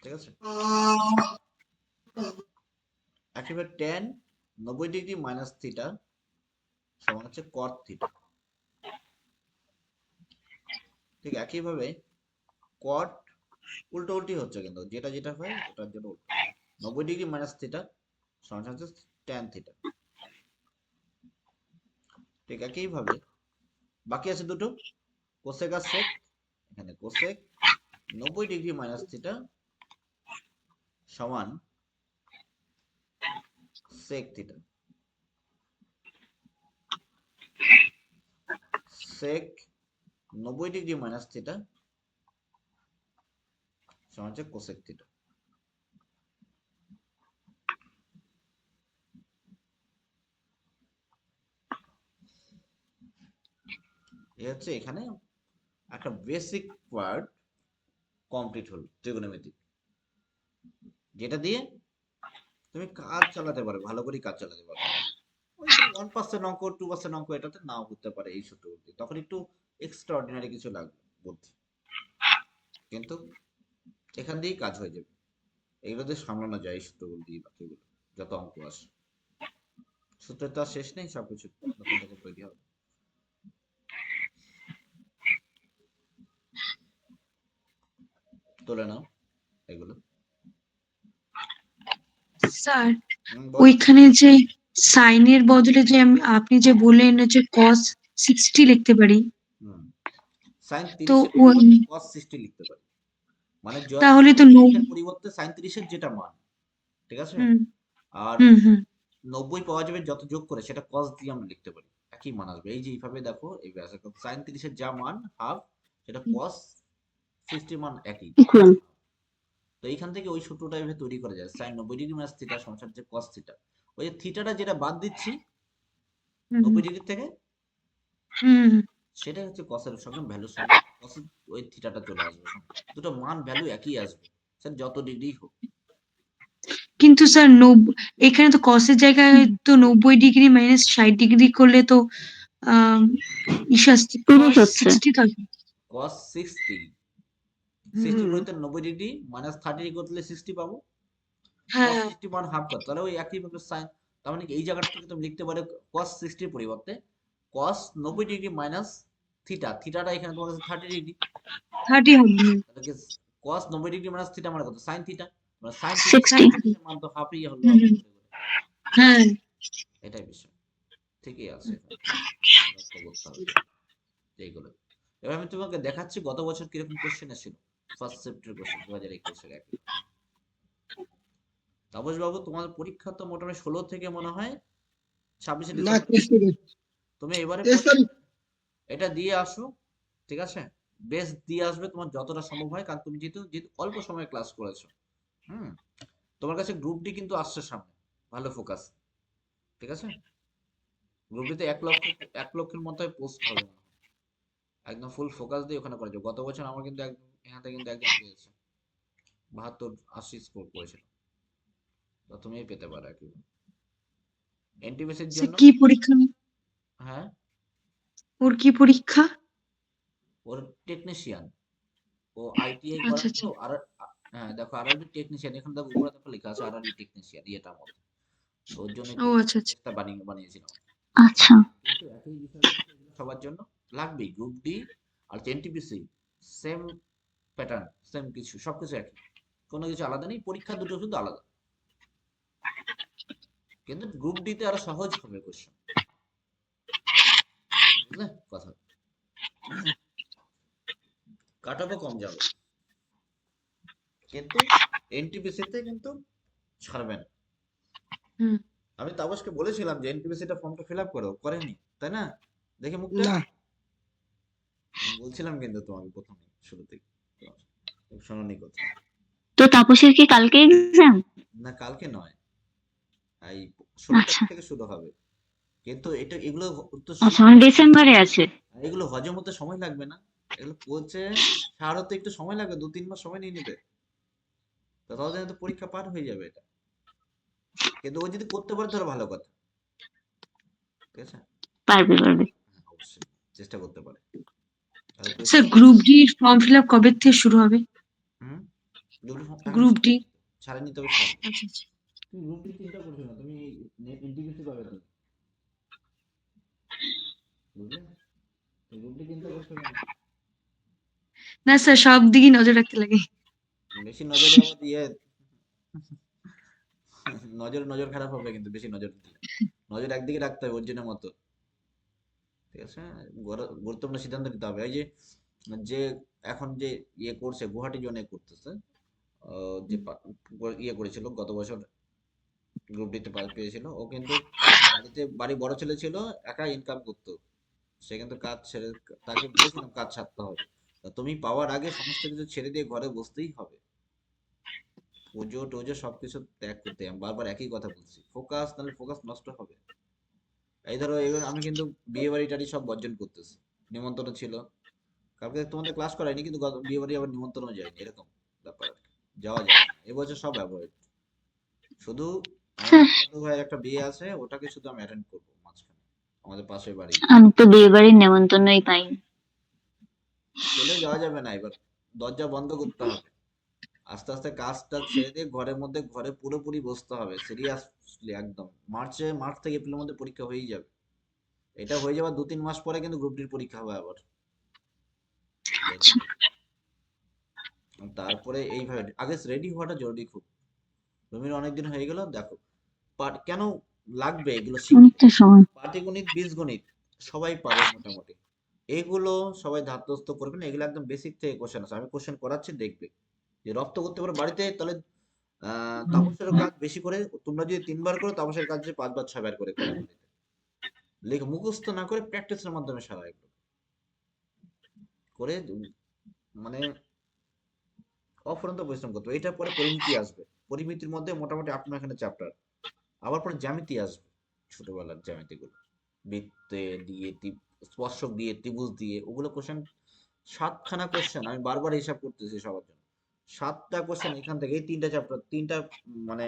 ঠিক আছে। একেবারে tan 90 ডিগ্রি মাইনাস থিটা সমান হচ্ছে কট থিটা। ঠিক একইভাবে কট উল্টো উল্টি হচ্ছে, কিন্তু যেটা যেটা হয় ওটার জন্য উল্টো। 90 ডিগ্রি মাইনাস থিটা সমান হচ্ছে tan থিটা। ঠিক একইভাবে বাকি আছে দুটো, কোসেক আর সেক। এখানে কোসেক 90 ডিগ্রি মাইনাস থিটা সমান সেক থিটা। সেক 90 ডিগ্রি মাইনাস থিটা সমান হচ্ছে কোসেক থিটা। এই হচ্ছে এখানে একটা বেসিক পার্ট কমপ্লিট হলো ত্রিকোণমিতি, যেটা দিয়ে তুমি কাজ চালাতে পারো, ভালো করে কাজ চালাতে পারো। ওই 1% অঙ্ক 2% অঙ্ক এটাতে নাও হতে পারে এই সূত্রগুলো, তখন একটু এক্সট্রা অর্ডিনারি কিছু লাগবে বুদ্ধি, কিন্তু এখান দিয়েই কাজ হয়ে যাবে। এগুলো দিয়ে সামলানো যায় এই সূত্রগুলো দিয়ে, বাকিগুলো যত অঙ্ক আসে। সূত্রের তো আর শেষ নেই, সবকিছু নতুন নতুন তৈরি হবে। তুলে নাও। এগুলো স্যার বল। ওইখানে যে সাইনের বদলে যে আপনি যে বললেন যে cos 60 লিখতে পারি, সাইন তো 30 এর পরিবর্তে cos 60 লিখতে পারি, মানে তাহলে তো 30 এর পরিবর্তে সাইন 30 এর যেটা মান, ঠিক আছে, হুম আর হুম হুম 90 পাওয়া যাবে যত যোগ করে সেটা cos দিয়ে আমরা লিখতে পারি, একই মান আসবে। এই যে এইভাবে দেখো, এইভাবে সাইন 30 এর যা মান হাফ, সেটা cos 60 মান একই। ইকুয়াল। তো এইখান থেকে ওই সূত্রটা এভাবে তৈরি করা যায়, সাইন 90 ডিগ্রি মাইনাস থিটা সমান যে cos থিটা। ওই যে থিটাটা যেটা বাদ দিচ্ছি হুম 90 ডিগ্রি থেকে, হুম। সেটাই হচ্ছে cos এর সঙ্গে ভ্যালুর সঙ্গে cos ওই থিটাটা চলে আসবে, দুটো মান ভ্যালু একই আসবে, স্যার যত ডিগ্রি হোক। কিন্তু স্যার এখানে তো cos এর জায়গায় তো 90 ডিগ্রি মাইনাস 60 ডিগ্রি করলে তো আহ তিরিশ cos হচ্ছে। 60 থাকবে। cos 60 হুম পরিবর্তে 90 ডিগ্রি মাইনাস 30 ডিগ্রি করলে 60 পাবো, cos হ্যাঁ 60 মান হাফ কত, তাহলে ওই একই ভাবে সাইন, তার মানে কি এই জায়গাটা থেকে তুমি লিখতে পারো cos 60 এর পরিবর্তে cos 90 ডিগ্রি মাইনাস থিটা, থিটাটা এখানে তোমার কাছে 30 ডিগ্রি, 30 হবে। তাহলে কি cos 90 ডিগ্রি মাইনাস থিটা মানে কত, sin থিটা, মানে sin থিটা 60। এর মান তো হাফই হলো হুম হুম, হ্যাঁ এটাই বিষয়, ঠিকই আছে, লক্ষ্য করতে হবে এইগুলো। এবার আমি তোমাকে দেখাচ্ছি গত বছর কিরকম কোশ্চেন এসেছিল, ফার্স্ট সেপ্টের কোশ্চেন 2021 এর একই। তাপস বাবু, তোমাদের পরীক্ষা তো মোটামুটি 16 থেকে মনে হয় 26 না ডিসেম্বর, 23 থেকে। তুমি এবারে 23 তারিখ। এটা দিয়ে আসো, ঠিক আছে, বেস্ট দিয়ে আসবে তোমার যতটা সম্ভব হয়, কারণ তুমি যেহেতু যেহেতু অল্প সময় ক্লাস করেছো, হুম, তোমার কাছে গ্রুপ ডি কিন্তু আসছে সামনে, ভালো ফোকাস, ঠিক আছে, গ্রুপ ডিতে 1 লক্ষের মতো পোস্ট হবে না, একদম ফুল ফোকাস দিয়ে ওখানে করেছো। গত বছর আমার কিন্তু একদম এখান থেকে কিন্তু একদম পেয়েছে 72-80 স্কোর করেছিল, তো তুমি পেতে পারো একই। এনটিপিসির স্যার জন্য, কি পরীক্ষা, হ্যাঁ, ওর কি পরীক্ষা? ওর টেকনিশিয়ান, ও আইটিআই আচ্ছা করা আচ্ছা তো, আর হ্যাঁ দেখো আরআরবি টেকনিশিয়ান, এখানে দেখো উপরে দেখো লেখা আছে আরআরবি টেকনিশিয়ান ইয়েটার মধ্যে, তো ওর জন্য ও আচ্ছা আচ্ছা টেস্টটা বানিয়েছিলাম। আচ্ছা। কিন্তু একই বিষয় কিন্তু এগুলো সবার জন্য লাগবেই, গ্রুপ ডি আর এনটিপিসি সেম প্যাটার্ন, সেম কিছু, সবকিছু একই, কোনো কিছু আলাদা নেই, পরীক্ষা দুটো শুধু আলাদা, কিন্তু গ্রুপ ডি তে আরো সহজ হবে কোশ্চেন, বুঝলে কথা, কাট অফও কম যাবে, কিন্তু এনটিপিসি তে কিন্তু ছাড়বে না। হুম আমি তাপসকে বলেছিলাম যে এনটিপিসিটা ফর্মটা ফিল আপ করো, করেনি তাই না, দেখে মুখটা, না আমি বলছিলাম কিন্তু তোমাকে প্রথমে শুরুতেই, শোনোনি কথা, তো তাপসের কি কালকে এক্সাম? না কালকে নয়, এই 16 আচ্ছা তারিখ থেকে শুরু হবে, কিন্তু এটা এগুলো উত্তর আচ্ছা, মানে ডিসেম্বরে আছে। এগুলো হজম হতে সময় লাগবে না, এগুলো পৌঁছে সারতে একটু সময় লাগবে, 2-3 মাস সময় নিয়ে নেবে, তো ততদিনে তো পরীক্ষা পার হয়ে যাবে এটা, কিন্তু ও যদি করতে পারে ধরো ভালো কথা, ঠিক আছে, পারবে পারবে। হ্যাঁ, অবশ্যই চেষ্টা করতে পারে, তাহলে স্যার পরীক্ষা, গ্রুপ ডির ফর্ম ফিল আপ কবে থেকে শুরু হবে? হুম, গ্রুপ এখন গ্রুপ ডি ছাড়েনি তবে ছাড়বে, আচ্ছা আচ্ছা তুমি গ্রুপ ডি চিন্তা করছো না, তুমি ইন্টিগ্রেশন পাবে তুমি, বুঝলে, তুমি গ্রুপ ডি চিন্তা করছো কেন, না স্যার সব দিকে নজর রাখতে লাগে। বেশি নজরে আবার ইয়ে নজর নজর খারাপ হবে, কিন্তু বেশি নজর দিলে, নজর একদিকে রাখতে হবে অর্জুনের মতো, ঠিক আছে, গুরুত্বপূর্ণ সিদ্ধান্ত নিতে হবে। এই যে যে এখন যে ইয়ে করছে গুয়াহাটি জোনে করতেছে, যে ইয়ে করেছিল গত বছর গ্রুপ ডিতে পেয়েছিল, ও কিন্তু বাড়ি বড় ছেলে ছিল, একা ইনকাম করতো, সে কিন্তু কাজ ছেড়ে, তাকে বলেছিলাম কাজ ছাড়তে হবে, তা তুমি পাওয়ার আগে সমস্ত কিছু ছেড়ে দিয়ে ঘরে বসতেই হবে, পুজো টুজো সবকিছু ত্যাগ করতে হবে। আমি বারবার একই কথা বলছি, ফোকাস, নাহলে ফোকাস নষ্ট হবে। এই ধরো এবার আমি কিন্তু বিয়ে বাড়ি টাড়ি সব বর্জন করতেছি, নিমন্ত্রণ ছিল, কালকে তোমাদের ক্লাস করায়নি, কিন্তু বিয়ে বাড়ি আবার নিমন্ত্রণও যায়নি, এরকম ব্যাপার আর কি। যাওয়া যাবে না এবছর, সব অ্যাভয়েড, শুধু আমার হ্যাঁ, মামাতো ভাইয়ের একটা বিয়ে আছে, ওটাকে শুধু আমি অ্যাটেন্ড করবো মাঝখানে, আমাদের পাশের বাড়ি, আমি তো বিয়ে বাড়ির নেমন্তন্নই পাইনি। চলে যাওয়া যাবে না, এবার দরজা বন্ধ করতে হবে, আস্তে আস্তে কাজটা ছেড়ে দিয়ে ঘরের মধ্যে ঘরে পুরোপুরি বসতে হবে সিরিয়াসলি একদম, মার্চ থেকে এপ্রিলের মধ্যে পরীক্ষা হয়েই যাবে, এটা হয়ে যাওয়ার 2-3 মাস পরে কিন্তু গ্রুপ ডির পরীক্ষা হবে আবার, আচ্ছা। তারপরে এইভাবে আগে রেডি হওয়াটা জরুরি খুব। রুমির অনেকদিন হয়ে গেল, দেখো কেন লাগবে এগুলো শিখতে। অনেকটা সময়। পাটিগণিত, বীজগণিত সবাই পারে মোটামুটি, এগুলো সবাই ধারস্থ করবেন, এগুলো একদম বেসিক থেকে কোশ্চেন আছে, আমি কোশ্চেন করাচ্ছি দেখবে যে রপ্ত করতে পারো বাড়িতে, তাহলে তাপসের কাজ বেশি করে তোমরা যদি 3 বার করো, তাপসের কাজ যে 5 বার 6 বার করে করো বাড়িতে। লেখা মুখস্থ না করে প্র্যাকটিসের মাধ্যমে সারা এগুলো করে মানে অফুরন্ত পরিশ্রম করতে হবে। এটার পরে পরিমিতি আসবে, পরিমিতির মধ্যে মোটামুটি আপনার এখানে চ্যাপ্টার, আবার পরে জ্যামিতি আসবে, ছোটবেলার জ্যামিতিগুলো বৃত্তে দিয়ে স্পর্শক দিয়ে ত্রিভুজ দিয়ে, ওগুলো কোশ্চেন 7খানা কোশ্চেন, আমি বারবার হিসাব করতেছি সবার জন্য, 7টা কোশ্চেন এখান থেকে, এই 3টা চ্যাপ্টার, 3টা মানে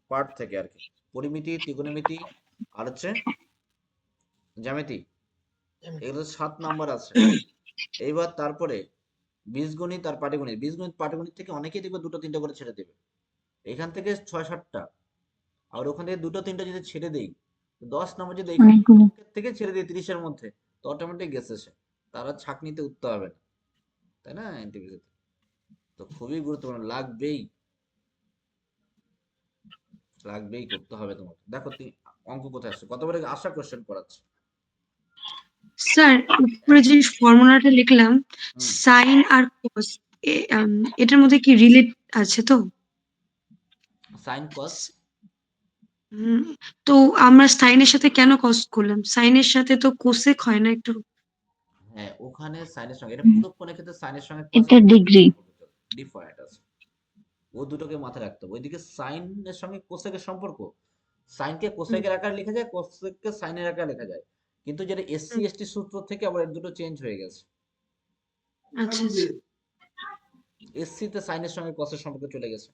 পার্ট থেকে আর কি, পরিমিতি, ত্রিকোণমিতি আর হচ্ছে জ্যামিতি, এগুলো 7 নাম্বার আছে। এইবার তারপরে বীজগণিত আর পাটিগণিত, বীজগণিত পাটিগণিত থেকে অনেকেই দেখবে 2টা 3টা করে ছেড়ে দেবে, এখান থেকে 6-7টা, আর ওখান থেকে 2টা 3টা যদি ছেড়ে দেই, 10 নম্বর যদি এখান অনেকগুলো। থেকে ছেড়ে দিই 30-এর মধ্যে, তো অটোমেটিক গেছে সে, তারা ছাঁকনিতে উঠতে হবে না, তাই না? এনটিভিতে তো খুবই গুরুত্বপূর্ণ, লাগবেই লাগবেই, করতে হবে তোমাকে। দেখো অঙ্ক কোথায় আসছে, কতবার আশা কোশ্চেন করাচ্ছে। স্যার উপরে যে ফর্মুলাটা লিখলাম, হুম, সাইন আর কস, এটার মধ্যে কি রিলেট আছে তো? সাইন কস, হুম, তো আমরা সাইনের সাথে কেন কস করলাম? সাইনের সাথে তো কোসেক হয় না একটু? হ্যাঁ ওখানে সাইনের সঙ্গে, এটা পুরো কোণের ক্ষেত্রে সাইনের সঙ্গে এটা ডিগ্রি। ডিফারেন্ট আছে, ও দুটোকে মাথায় রাখতে হবে। ওইদিকে সাইনের সঙ্গে কোসেকের সম্পর্ক, সাইনকে কোসেকের আকারে লেখা যায়, কোসেককে সাইনের আকারে লেখা যায়, কিন্তু যেটা এসসি এসটি সূত্র থেকে আবার এর দুটো চেঞ্জ হয়ে গেছে। আচ্ছা আচ্ছা। এসসি তে সাইনের সঙ্গে কসের সম্পর্ক চলে গেছে,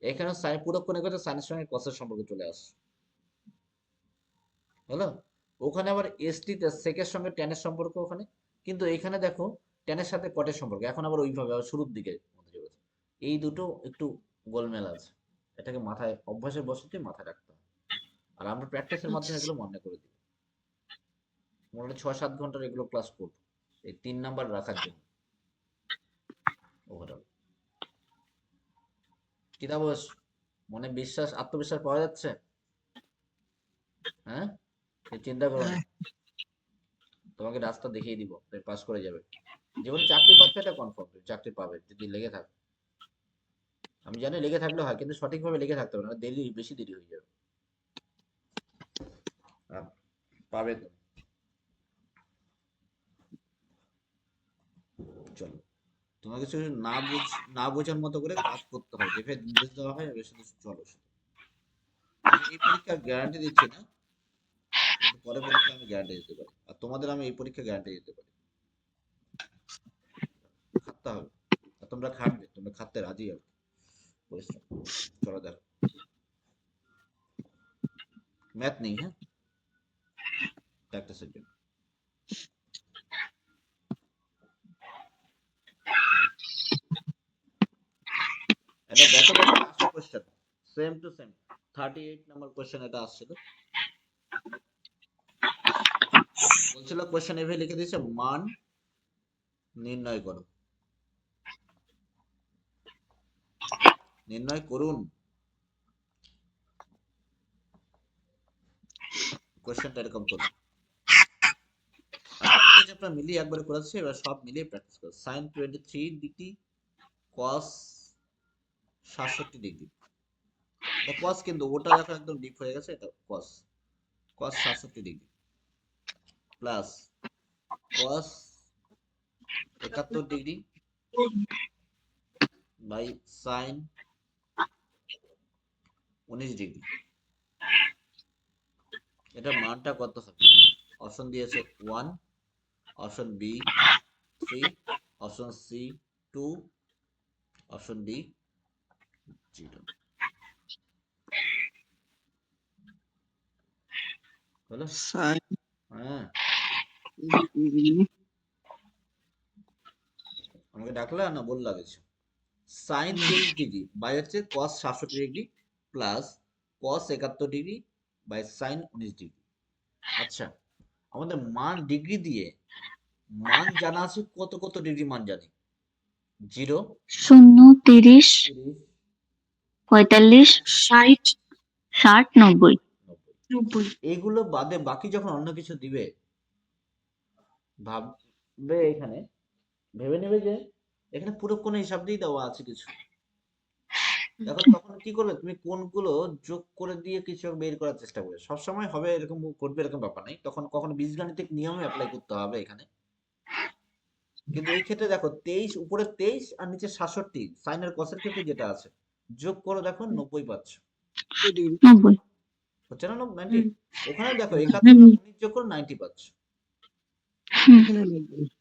এখানে সাইন পুরো কোণের ক্ষেত্রে সাইনের সঙ্গে কসের সম্পর্ক চলে আসছে, হলো? ওখানে আবার এসটি তে সেকের সঙ্গে ট্যানের সম্পর্ক ওখানে, কিন্তু এখানে দেখো ট্যানের সাথে কটের সম্পর্ক, এখন আবার ওইভাবে আবার শুরুর দিকে মধ্যে চলে গেছে। এই দুটো একটু গোলমেল আছে, এটাকে মাথায় অভ্যাসের বশতে মাথায় রাখতে হবে, আর আমরা প্র্যাকটিসের মাধ্যমে এগুলো মনে করে দিই। মোটামুটি 6-7 ঘন্টার এগুলো ক্লাস করব এই 3 নাম্বার রাখার জন্য ওভারঅল। কি তাপস, মনে বিশ্বাস আত্মবিশ্বাস পাওয়া যাচ্ছে? হ্যাঁ, এই চিন্তা করো না, তোমাকে রাস্তা দেখিয়ে দিব, তুমি পাস করে যাবে, জীবনে চাকরি পাচ্ছে এটা কনফার্ম, চাকরি পাবে যদি লেগে থাকে। আমি জানি লেগে থাকলে হয়, কিন্তু সঠিকভাবে লেগে থাকতে হবে না, দেরি বেশি দেরি হয়ে যাবে, আর পাবে তো। চলো, তোমাকে শুধু না বোঝার মতো করে কাজ করতে হয়, যেভাবে নির্দেশ দেওয়া হয় ওই শুধু চলো শুধু। আমি এই পরীক্ষার গ্যারান্টি দিচ্ছি না, কিন্তু পরের পরীক্ষা আমি গ্যারান্টি দিতে পারি, আর তোমাদের আমি এই পরীক্ষা গ্যারান্টি দিতে পারি, খাটতে হবে, আর তোমরা খাটবে, তোমরা খাটতে রাজি হবে, পরিশ্রম। চলো দেখো, ম্যাথ নেই, হ্যাঁ, প্র্যাকটিসের জন্য। এটা দেখো দেখো আসা question, same to same 38 number question এটা আসছিল, বলছিল কোশ্চেন এভাবে লিখে দিয়েছে, মান নির্ণয় করো, নির্ণয় করুন, কোশ্চেনটা এরকম করুন। আমরা মিলিয়ে একবার করেছি, এবার সব মিলিয়ে প্র্যাকটিস করো। sin 23 ডিগ্রি, cos 67 ডিগ্রি, এটা cos, কিন্তু ওটা দেখো একদম ডিপ হয়ে গেছে, এটা cos, cos 67 degree plus cos 71 degree by sin 19 degree, এটার মানটা কত হবে? অপশন দিয়েছে 1, option B 3, option C 2, option D 0, হলো? সাইন হ্যাঁ, ডিগ্রি আমাকে ডাকলা না বললা কিছু? সাইন 23 ডিগ্রি বাই হচ্ছে cos 67 degree plus cos 71 degree by sine 19 degree. আচ্ছা, আমাদের মান ডিগ্রি দিয়ে মান জানা আছে, কত কত ডিগ্রি মান জানি, 0 0 30 30 45 60 60 90 90 এইগুলো বাদে বাকি যখন অন্য কিছু দিবে ভাববে এখানে ভেবে নেবে যে এখানে পুরো কোনো হিসাব দিয়ে দেওয়া আছে কিছু। দেখো তখন কি করবে, তুমি কোনগুলো যোগ করে দিয়ে কিছু বের করার চেষ্টা করবে। সবসময় হবে এরকম করবে এরকম ব্যাপার নেই, তখন কখনো বীজগাণিতিক নিয়মে অ্যাপ্লাই করতে হবে এখানে। কিন্তু এই ক্ষেত্রে দেখো 23 উপরে 23 আর নিচে 67 সাইনের কসের ক্ষেত্রে যেটা আছে যোগ করে দেখো 90 পাচ্ছ। 90 হচ্ছে না 90? ওখানে দেখো 71 হুম আর 19 যোগ করে 90 পাচ্ছ। এখানে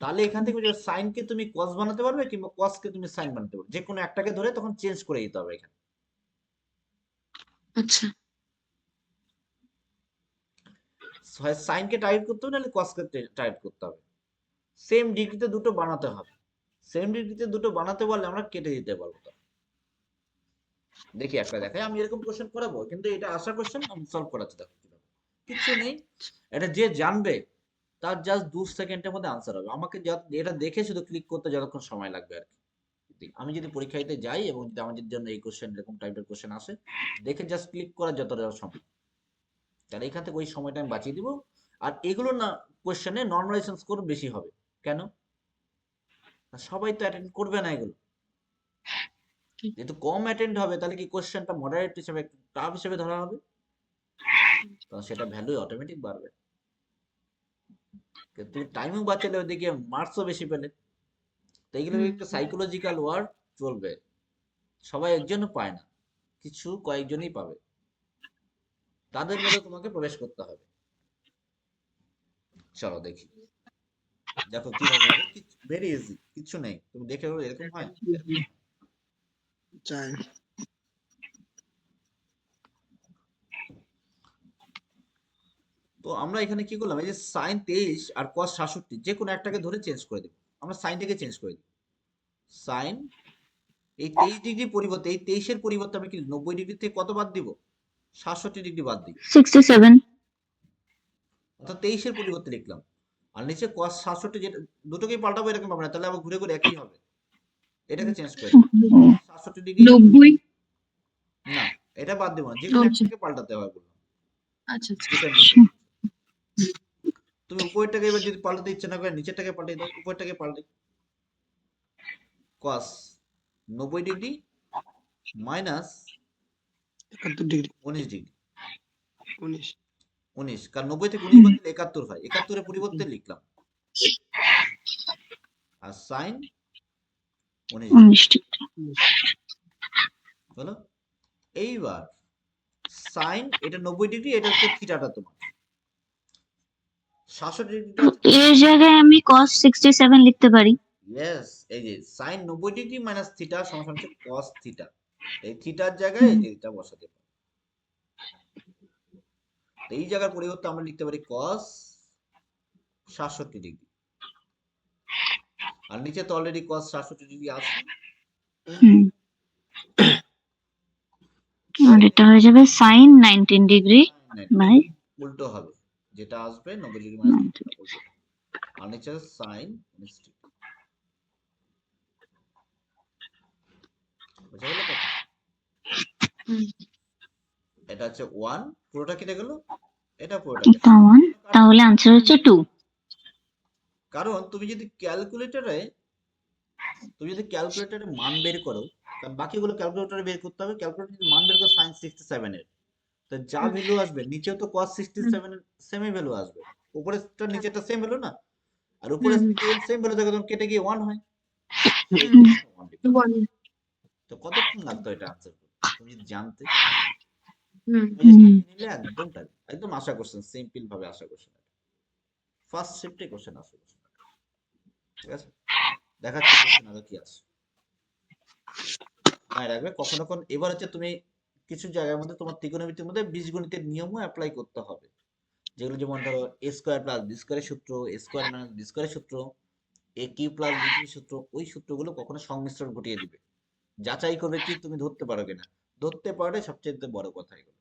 তাহলে এখান থেকে সাইনকে তুমি কস বানাতে পারবে কিংবা কসকে তুমি সাইন বানাতে পারবে, যে কোনো একটাকে ধরে তখন চেঞ্জ করে দিতে হবে এখানে। আচ্ছা হয় সাইনকে টাইপ করতে হবে নাহলে কসকে টাইপ করতে হবে। সেম ডিগ্রিতে দুটো বানাতে হবে। সেম ডিগ্রিতে দুটো বানাতে পারলে আমরা কেটে দিতে পারবো। দেখি একটা দেখাই, আমি এরকম কোশ্চেন করাবো কিন্তু এটা আসা কোশ্চেন আমি সলভ করাচ্ছি। দেখো কিচ্ছু নেই, এটা যে জানবে তার জাস্ট 2 সেকেন্ডের মধ্যে আনসার হবে। আমাকে এটা দেখে শুধু ক্লিক করতে যতক্ষণ সময় লাগবে আর কি। আমি যদি পরীক্ষা দিতে যাই এবং যদি আমাদের জন্য এই কোশ্চেন এরকম টাইপের কোশ্চেন আসে, দেখে জাস্ট ক্লিক করার যতটা সময়, তাহলে এখান থেকে ওই সময়টা আমি বাঁচিয়ে দিব। আর এগুলো না কোশ্চেনে নর্মালাইজেশন স্কোর বেশি হবে। কেন? সবাই তো অ্যাটেন্ড করবে না এগুলো। যেহেতু কম অ্যাটেন্ড হবে তাহলে কি কোশ্চেনটা মডারেট হিসেবে একটু টাফ হিসেবে ধরা হবে, তখন সেটা ভ্যালু অটোমেটিক বাড়বে। কিন্তু তুমি টাইমিং বাঁচালে ওইদিকে মার্কসও বেশি পেলে। তো এইগুলো একটু সাইকোলজিক্যাল ওয়ার্ড চলবে, সবাই একজনও পায় না, কিছু কয়েকজনই পাবে, তাদের মধ্যে তোমাকে প্রবেশ করতে হবে। চলো দেখি, দেখো কিভাবে হবে। ভেরি ইজি, কিছু নেই, তুমি দেখে এরকম হয়, এরকম হয়। চাই তো আমরা এখানে কি করলাম, এই যে সাইন 23 আর কস 67 যে কোনো একটাকে ধরে চেঞ্জ করে দেব। আমরা সাইনটাকে চেঞ্জ করে দিই। সাইন এই 23 ডিগ্রি পরিবর্তে, এই 23 এর পরিবর্তে আমি কি 90 ডিগ্রি থেকে কত বাদ দিব? 67 ডিগ্রি বাদ দিই, 67 অর্থাৎ 23 এর পরিবর্তে লিখলাম। আর নিচে cos 67 যেটা, দুটোকেই পাল্টাবো এরকম হবে না, তাহলে আবার ঘুরে ঘুরে একই হবে। এটাকে চেঞ্জ করে দিই, 67 ডিগ্রি 90 না, এটা বাদ দেবো না, যে কোনো আচ্ছা একটাকে পাল্টাতে হবে বললাম। আচ্ছা আচ্ছা দুটোর মধ্যে তুমি উপরেরটাকে এবার যদি পাল্টাতে ইচ্ছে না করে নিচেরটাকে পাল্টে দাও, উপরেরটাকে পাল্টে cos 90 degree minus 71 degree 19 degree 19 19, কারণ 90 থেকে 19 বাদ দিলে 71 হয়, 71 এর পরিবর্তে লিখলাম। আর সাইন 19 ডিগ্রি 19 ডিগ্রি হলো। এইবার সাইন এটা 90 ডিগ্রি, এটা হচ্ছে থিটাটা তোমার 67 ডিগ্রিটা হচ্ছে, এর জায়গায় আমি cos 67 লিখতে পারি। ইয়েস, এই যে সাইন 90 ডিগ্রি মাইনাস থিটা সমান হচ্ছে cos থিটা। এই থিটার জায়গায় এই যে এটা বসাতে পারি। তো এই জায়গার পরিবর্তে আমরা লিখতে পারি cos 67 ডিগ্রি। আর নিচে তো অলরেডি cos 67 ডিগ্রি আছে। হুম আর এটা হয়ে যাবে sin 19 ডিগ্রি বাই উল্টো হবে, যেটা আসবে 90 ডিগ্রি মাইনাস থিটা উল্টো। আর নিচে সাইন 19 ডিগ্রি। বুঝা গেল কথা? এটা হচ্ছে 1, পুরোটা কেটে গেল, এটা পুরোটা কেটে এটা গেল। 1 তাহলে आंसर হচ্ছে 2। কারণ তুমি যদি ক্যালকুলেটরে মান বের করো, কারণ বাকিগুলো ক্যালকুলেটরে বের করতে হবে, ক্যালকুলেটরে যদি মান বের করো sin 67 এর, তো যা ভ্যালু আসবে নিচেও তো cos 67 এর সেমই ভ্যালু আসবে, উপরেরটা নিচেরটা সেম ভ্যালু না, আর উপরে সেম ভ্যালু থেকে তখন কেটে গিয়ে 1 হয়। তো কতক্ষণ লাগতো এটা আনসার করতে তুমি যদি জানতে? তুমি যে শিখে নিলে একদম একদম আশা করছেন সিম্পল ভাবে আশা করছেন, ফার্স্ট শিফটে কোশ্চেন আসবে। ঠিক আছে, দেখাচ্ছি কোশ্চেন আগে কি আছে। মাথায় রাখবে কখনো কখন। এবার হচ্ছে তুমি কিছু জায়গার মধ্যে তোমার ত্রিকোণমিতির মধ্যে বীজগণিতের নিয়মও অ্যাপ্লাই করতে হবে, যেগুলো যেমন ধরো a স্কয়ার প্লাস b স্কয়ারের সূত্র, a স্কয়ার মাইনাস b স্কয়ারের সূত্র, a কিউব প্লাস b কিউবের সূত্র, ওই সূত্রগুলো কখনো সংমিশ্রণ ঘটিয়ে দিবে। যাচাই করবে কি তুমি ধরতে পারো কিনা, ধরতে পারলে সবচেয়ে বড় কথা এগুলো।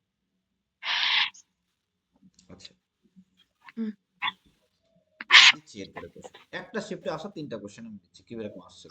আচ্ছা, দিচ্ছি এরপরে কোশ্চেন, একটা শিফটে আসা 3টা কোশ্চেন আমি দিচ্ছি কি এরকম আসছে।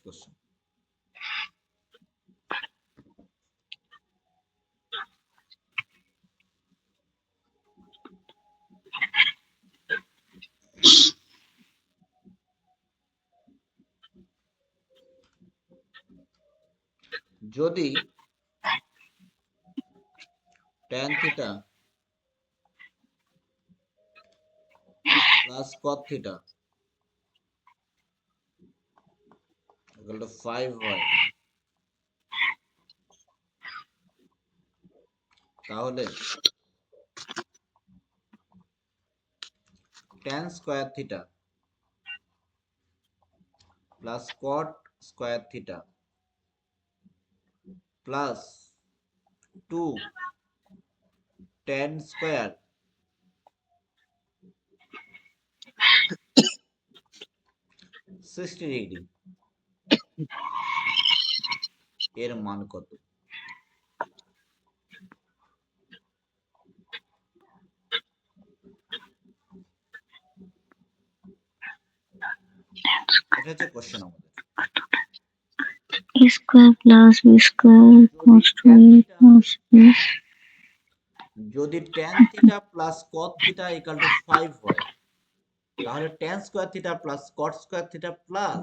কোশ্চেন। যদি tan theta plus cot theta equal to 5 হয়, তাহলে tan square theta plus cot square theta plus 2 tan square 60 degree এর মান কত? এটা হচ্ছে কোশ্চেন আমাদের। a square plus b square equals to a plus b. যদি tan theta plus cot theta equal to 5 হয়, তাহলে tan square theta plus cot square theta plus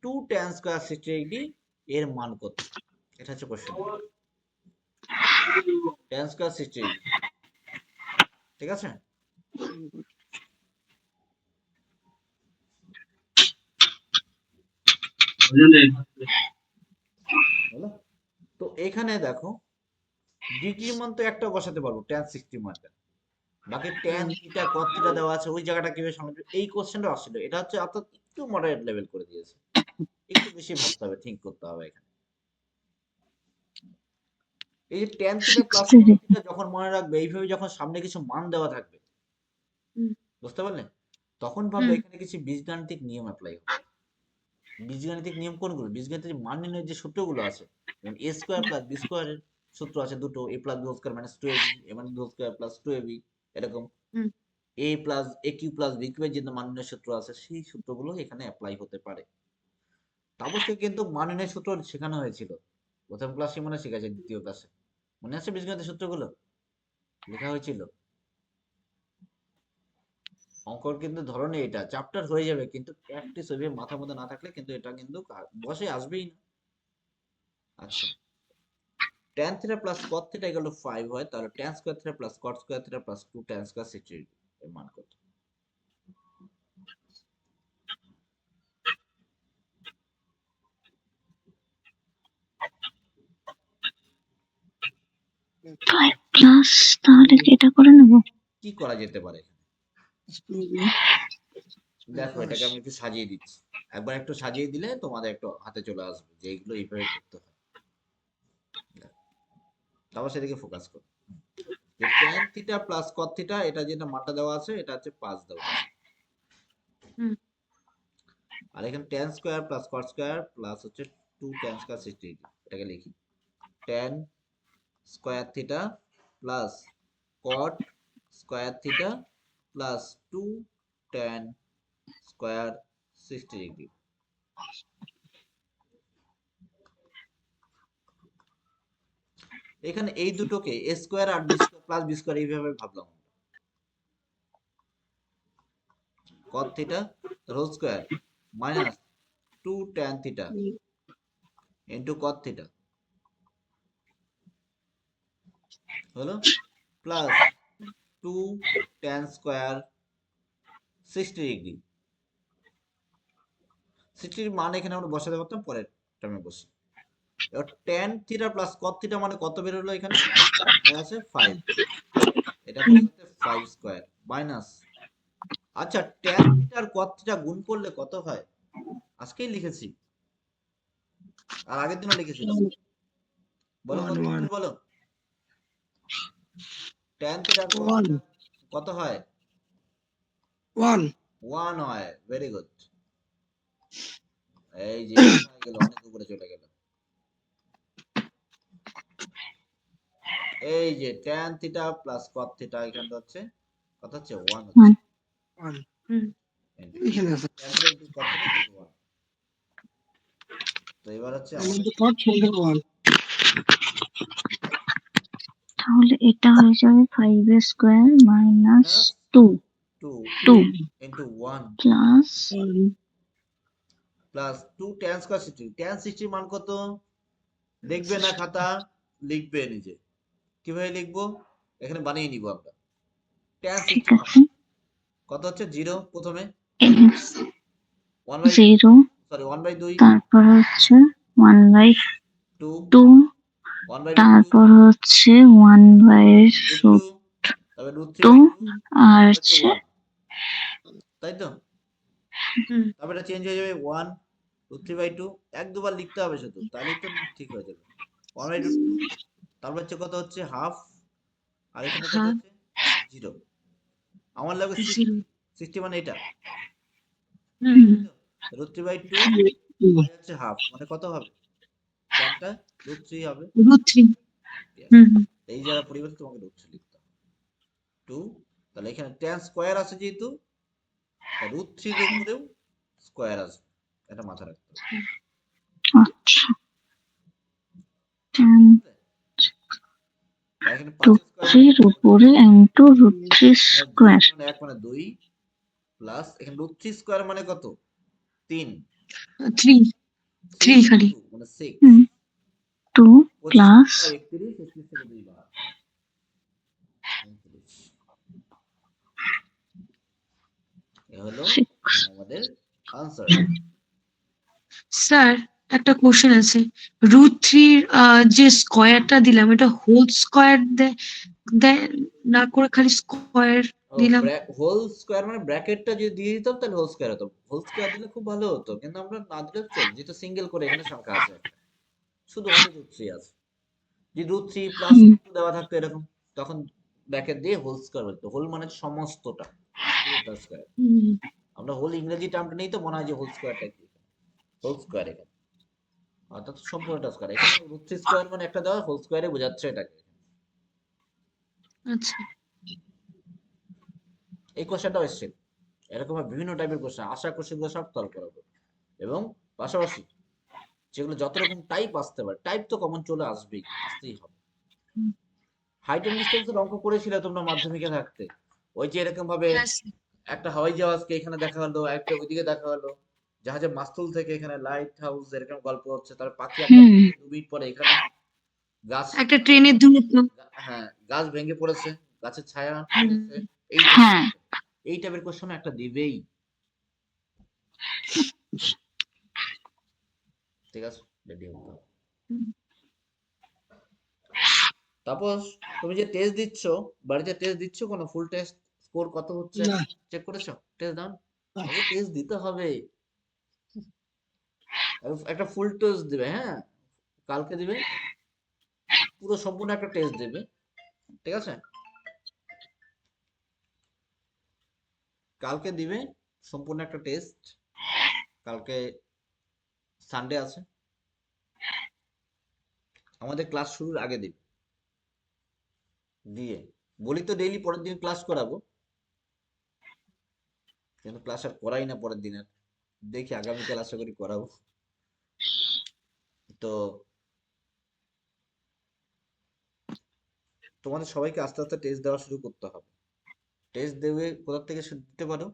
2 tan square 60 degree এর মান কত? এটা হচ্ছে কোশ্চেন। tan স্কয়ার 60 ডিগ্রি, ঠিক আছে? হলো? তো এখানে দেখো ডিগ্রির মান তো একটা বসাতে পারবো tan 60 মানটা, বাকি tan থিটা cot থিটা দেওয়া আছে, ওই জায়গাটা কিভাবে সামনে এই কোশ্চেনটা আসলে এটা হচ্ছে অর্থাৎ একটু মডারেট লেভেল করে দিয়েছে, একটু বেশি ভাবতে হবে, থিঙ্ক করতে হবে এখানে। এই যে tan theta plus 60 cot degree. Theta যখন মনে রাখবে এইভাবে, যখন সামনে কিছু মান দেওয়া থাকবে, হুম। বুঝতে পারলে, তখন ভাববে হুম। এখানে কিছু বীজগাণিতিক নিয়ম অ্যাপ্লাই হবে। বীজগাণিতিক নিয়ম কোনগুলো? বীজগাণিতিক যে মান নির্ণয়ের যে সূত্রগুলো আছে, যেমন a স্কয়ার প্লাস b স্কয়ারের সূত্র আছে দুটো, a প্লাস b whole square minus 2ab, a মানে b whole square plus 2ab, এরকম হুম। a plus a cube plus b কিউবের যে মান নির্ণয়ের সূত্র আছে, সেই সূত্রগুলো এখানে অ্যাপ্লাই হতে পারে। অবশ্যই কিন্তু মান নির্ণয়ের সূত্র শেখানো হয়েছিল প্রথম ক্লাসে, মনে শিখেছে, দ্বিতীয় ক্লাসে মনে আছে বীজগণিতের সূত্রগুলো লেখা হয়েছিল। অঙ্কর কিন্তু ধরনে এটা চ্যাপ্টার হয়ে যাবে, কিন্তু প্র্যাকটিস হবে মাথার মধ্যে না থাকলে কিন্তু এটা কিন্তু বসে আসবেই না। আচ্ছা, tan theta plus cot theta equal to 5 হয়, তাহলে tan square theta plus cot square theta plus 2 tan square 60 degree এর মান কত? Five plus তাহলে কি এটা করে নেবো? কি করা যেতে পারে? দেখো এটাকে আমি একটু সাজিয়ে দিচ্ছি, একবার একটু সাজিয়ে দিলে তোমাদের একটু হাতে চলে আসবে যে এইগুলো এইভাবে করতে হয়। তারপর সেদিকে ফোকাস করো। যে tan theta plus cot theta, এটা যেটা মানটা দেওয়া আছে এটা হচ্ছে 5 দেওয়া আছে। হুম। আর এখানে tan square plus cot square plus হচ্ছে 2 tan স্কয়ার 60 ডিগ্রি, এটাকে লিখি tan square theta plus cot square theta plus 2 tan square 60 degree. এখানে এই দুটোকে a স্কয়ার আর b square plus b square এইভাবে ভাবলাম। cot theta whole square minus 2 tan theta into cot theta হলো plus 2 tan square 60 degree. 60 degree মান এখানে আমরা বসাতে পারতাম, পরের টার্মে বসি। এবার tan theta plus cot theta মানে কত বের হলো? এখানে আছে 5, এটা বসাতে 5 স্কয়ার মাইনাস, আচ্ছা tan থিটা আর cot থিটা গুণ করলে কত হয়? আজকেই লিখেছি আর আগের দিনও লিখেছিলাম, বলো কত হয়? বলো tan থিটা আর cot থিটা কত হয়? 1 হয়। Very good. এই যে হয়ে গেল, অনেক উপরে চলে গেল। এই যে tan theta plus cot theta এখানটা হচ্ছে কত হচ্ছে? 1 হচ্ছে। হুম। tan theta into cot theta equal to 1। তো এবার হচ্ছে তাহলে আমাদের কট ফোল্ডার 1 তাহলে এটা হয়ে যাবে 5 minus minus 2 to 2 into 1 plus plus 2 tan square 60 tan 60 মান কত দেখবে না খাতা লিখবে নিজে কিভাবে লিখবো এখানে বানিয়ে নিব আমরা tan ঠিক 60 মান আছে কত হচ্ছে 0 প্রথমে 1 বাই 0 সরি 1 বাই 2 তারপর হচ্ছে 1/2 2 1 বাই 2 তারপর হচ্ছে 1/√2 √2 তারপর √3 বাই 2 আর হচ্ছে হচ্ছে 1 তাই তো হুম তারপর এটা চেঞ্জ হয়ে যাবে 1 √3 বাই 2 এক দুবার লিখতে হবে শুধু তাহলেই তো ঠিক হয়ে যাবে 1 বাই √2 তারপর হচ্ছে কত হচ্ছে হাফ আর এখানে কত হ্যাঁ হচ্ছে 0 আমার লাগে 60 জিরো 60 মানে এটা হুম √3 বাই 2 বাই হচ্ছে হাফ মানে কত হবে ট্যানটা √3 হবে √3 Yes. হুম এই জায়গার পরিবর্তে তোমাকে √3 লিখতে হবে 2 তাহলে এখানে tan স্কয়ার আছে যেহেতু তা √3 এর উপরেও স্কয়ার আসবে এটা মাথায় রাখতে হবে আচ্ছা 10 তাই এখানে 5 স্কয়ার মানে 3 উপরে ইন্টু √3 স্কোয়ার 2 মানে 1 মানে 2 প্লাস এখানে √3 স্কয়ার মানে কত 3 3 3 6 খালি 2 মানে 6 2 25 প্লাস 31 31 থেকে 2 বাদ 39 এ হলো 6 আমাদের আনসার স্যার একটা কোশ্চেন আছে √3 যে স্কয়ারটা দিলাম এটা হোল স্কয়ার দেয় না করে খালি স্কয়ার ও দিলাম হোল স্কয়ার মানে ব্র্যাকেটটা যদি দিয়ে দিতাম তাহলে হোল স্কয়ার হতো হোল স্কয়ার দিলে খুব ভালো হতো কিন্তু আমরা না দিলে চল যেহেতু সিঙ্গেল করে এখানে সংখ্যা আছে একটা শুধু অনলি √3 আছে যদি √3 প্লাস দেওয়া থাকতো এরকম তখন ব্র্যাকেট দিয়ে হোল স্কয়ার হতো হোল মানে সমস্তটা পুরোটা স্কয়ার হুম আমরা হোল ইংরেজি টার্মটা নেই তো মনে হয় যে হোল স্কয়ারটা কি হোল স্কয়ার এখানে অর্থাৎ সম্পূর্ণটা স্কয়ার এখানে √3 স্কয়ার মানে একটা দেওয়া হোল স্কয়ারে বোঝাচ্ছে এটাকে আচ্ছা এই কোশ্চেনটাও এসেছে এরকম বিভিন্ন টাইপের কোশ্চেন আশা কোশ্চেনগুলো সব সলভ করাবো এবং পাশাপাশি যেগুলো যত রকম টাইপ আসতে পারে টাইপ তো কমন চলে আসতেই হবে হাইট এন্ড ডিসটেন্সের অঙ্ক করেছিলে তোমরা মাধ্যমিকে থাকতে ওই যে এরকম ভাবে হ্যাঁ স্যার একটা হাওয়াই জাহাজকে এখানে দেখা হলো একটা ওইদিকে দেখা হলো জাহাজের মাস্তুল থেকে এখানে লাইট হাউস এরকম গল্প হচ্ছে তার পাখি একটা 2 মিনিট পরে এখানে গাছ একটা ট্রেনের দূরত্ব হ্যাঁ গাছ ভেঙে পড়েছে গাছের ছায়া হুম পড়েছে এই হ্যাঁ এই টাইপের কোশ্চেন একটা দিবেই ঠিক আছে রেডি হতে হবে তাপস তুমি যে টেস্ট দিচ্ছ বাড়িতে টেস্ট দিচ্ছ কোনো ফুল টেস্ট স্কোর কত হচ্ছে না চেক করেছো টেস্ট দাও আগে টেস্ট দিতে হবে একটা ফুল টেস্ট দিবে হ্যাঁ কালকে দিবে পুরো সম্পূর্ণ একটা টেস্ট দেবে ঠিক আছে কালকে দিবে সম্পূর্ণ একটা টেস্ট কালকে সানডে আছে আমাদের ক্লাস শুরুর আগে দিবে দিয়ে বলি তো ডেইলি পরের দিন ক্লাস করাবো কিন্তু ক্লাস আর করাই না পরের দিন আর দেখি আগামীকাল আশা করি করাবো তো তোমাদের সবাইকে আস্তে আস্তে টেস্ট দেওয়া শুরু করতে হবে টেস্ট দেবে কোথা থেকে দিতে পারো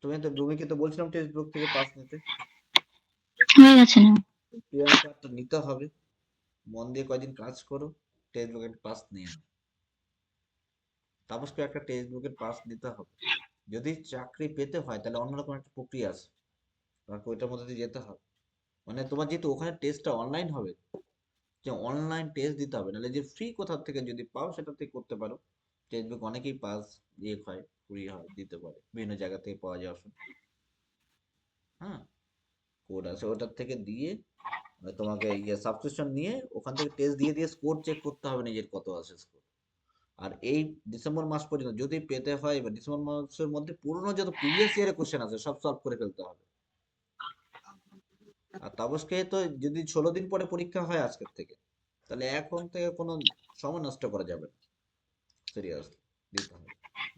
তুমি তো রুমিকে তো বলছিলাম টেক্সট বুক থেকে পাস নিতে হয়ে গেছে না প্রিয়াঙ্কাটা নিতে হবে মন দিয়ে কয়দিন কাজ করো টেক্সট বুকের পাস নিয়ে নাও তাপসকে একটা টেক্সট বুকের পাস নিতে হবে যদি চাকরি পেতে হয় তাহলে অন্যরকম একটা প্রক্রিয়া আছে তোমাকে ওইটার মধ্যে দিয়ে যেতে হবে মানে তোমার যেহেতু ওখানে টেস্টটা অনলাইন হবে যে অনলাইন টেস্ট দিতে হবে নাহলে যে ফ্রি কোথা থেকে যদি পাও সেটা থেকে করতে পারো টেক্সট বুক অনেকেই পাস ইয়ে হয় ফ্রি হয় দিতে পারে বিভিন্ন জায়গা থেকে পাওয়া যায় অপশন হ্যাঁ কোড আছে ওটার থেকে দিয়ে তোমাকে ইয়ে সাবস্ক্রিপশন নিয়ে ওখান থেকে টেস্ট দিয়ে দিয়ে স্কোর চেক করতে হবে নিজের কত আছে স্কোর আর এই ডিসেম্বর মাস পর্যন্ত যদি পেতে হয় বা ডিসেম্বর মাসের মধ্যে পুরনো যত প্রিভিয়াস ইয়ারের কোশ্চেন আছে সব সলভ করে ফেলতে হবে আর তাপসকে তো যদি 16 দিন পরে পরীক্ষা হয় আজকের থেকে তাহলে এখন থেকে কোনো সময় নষ্ট করা যাবে না সিরিয়াসলি দিতে হবে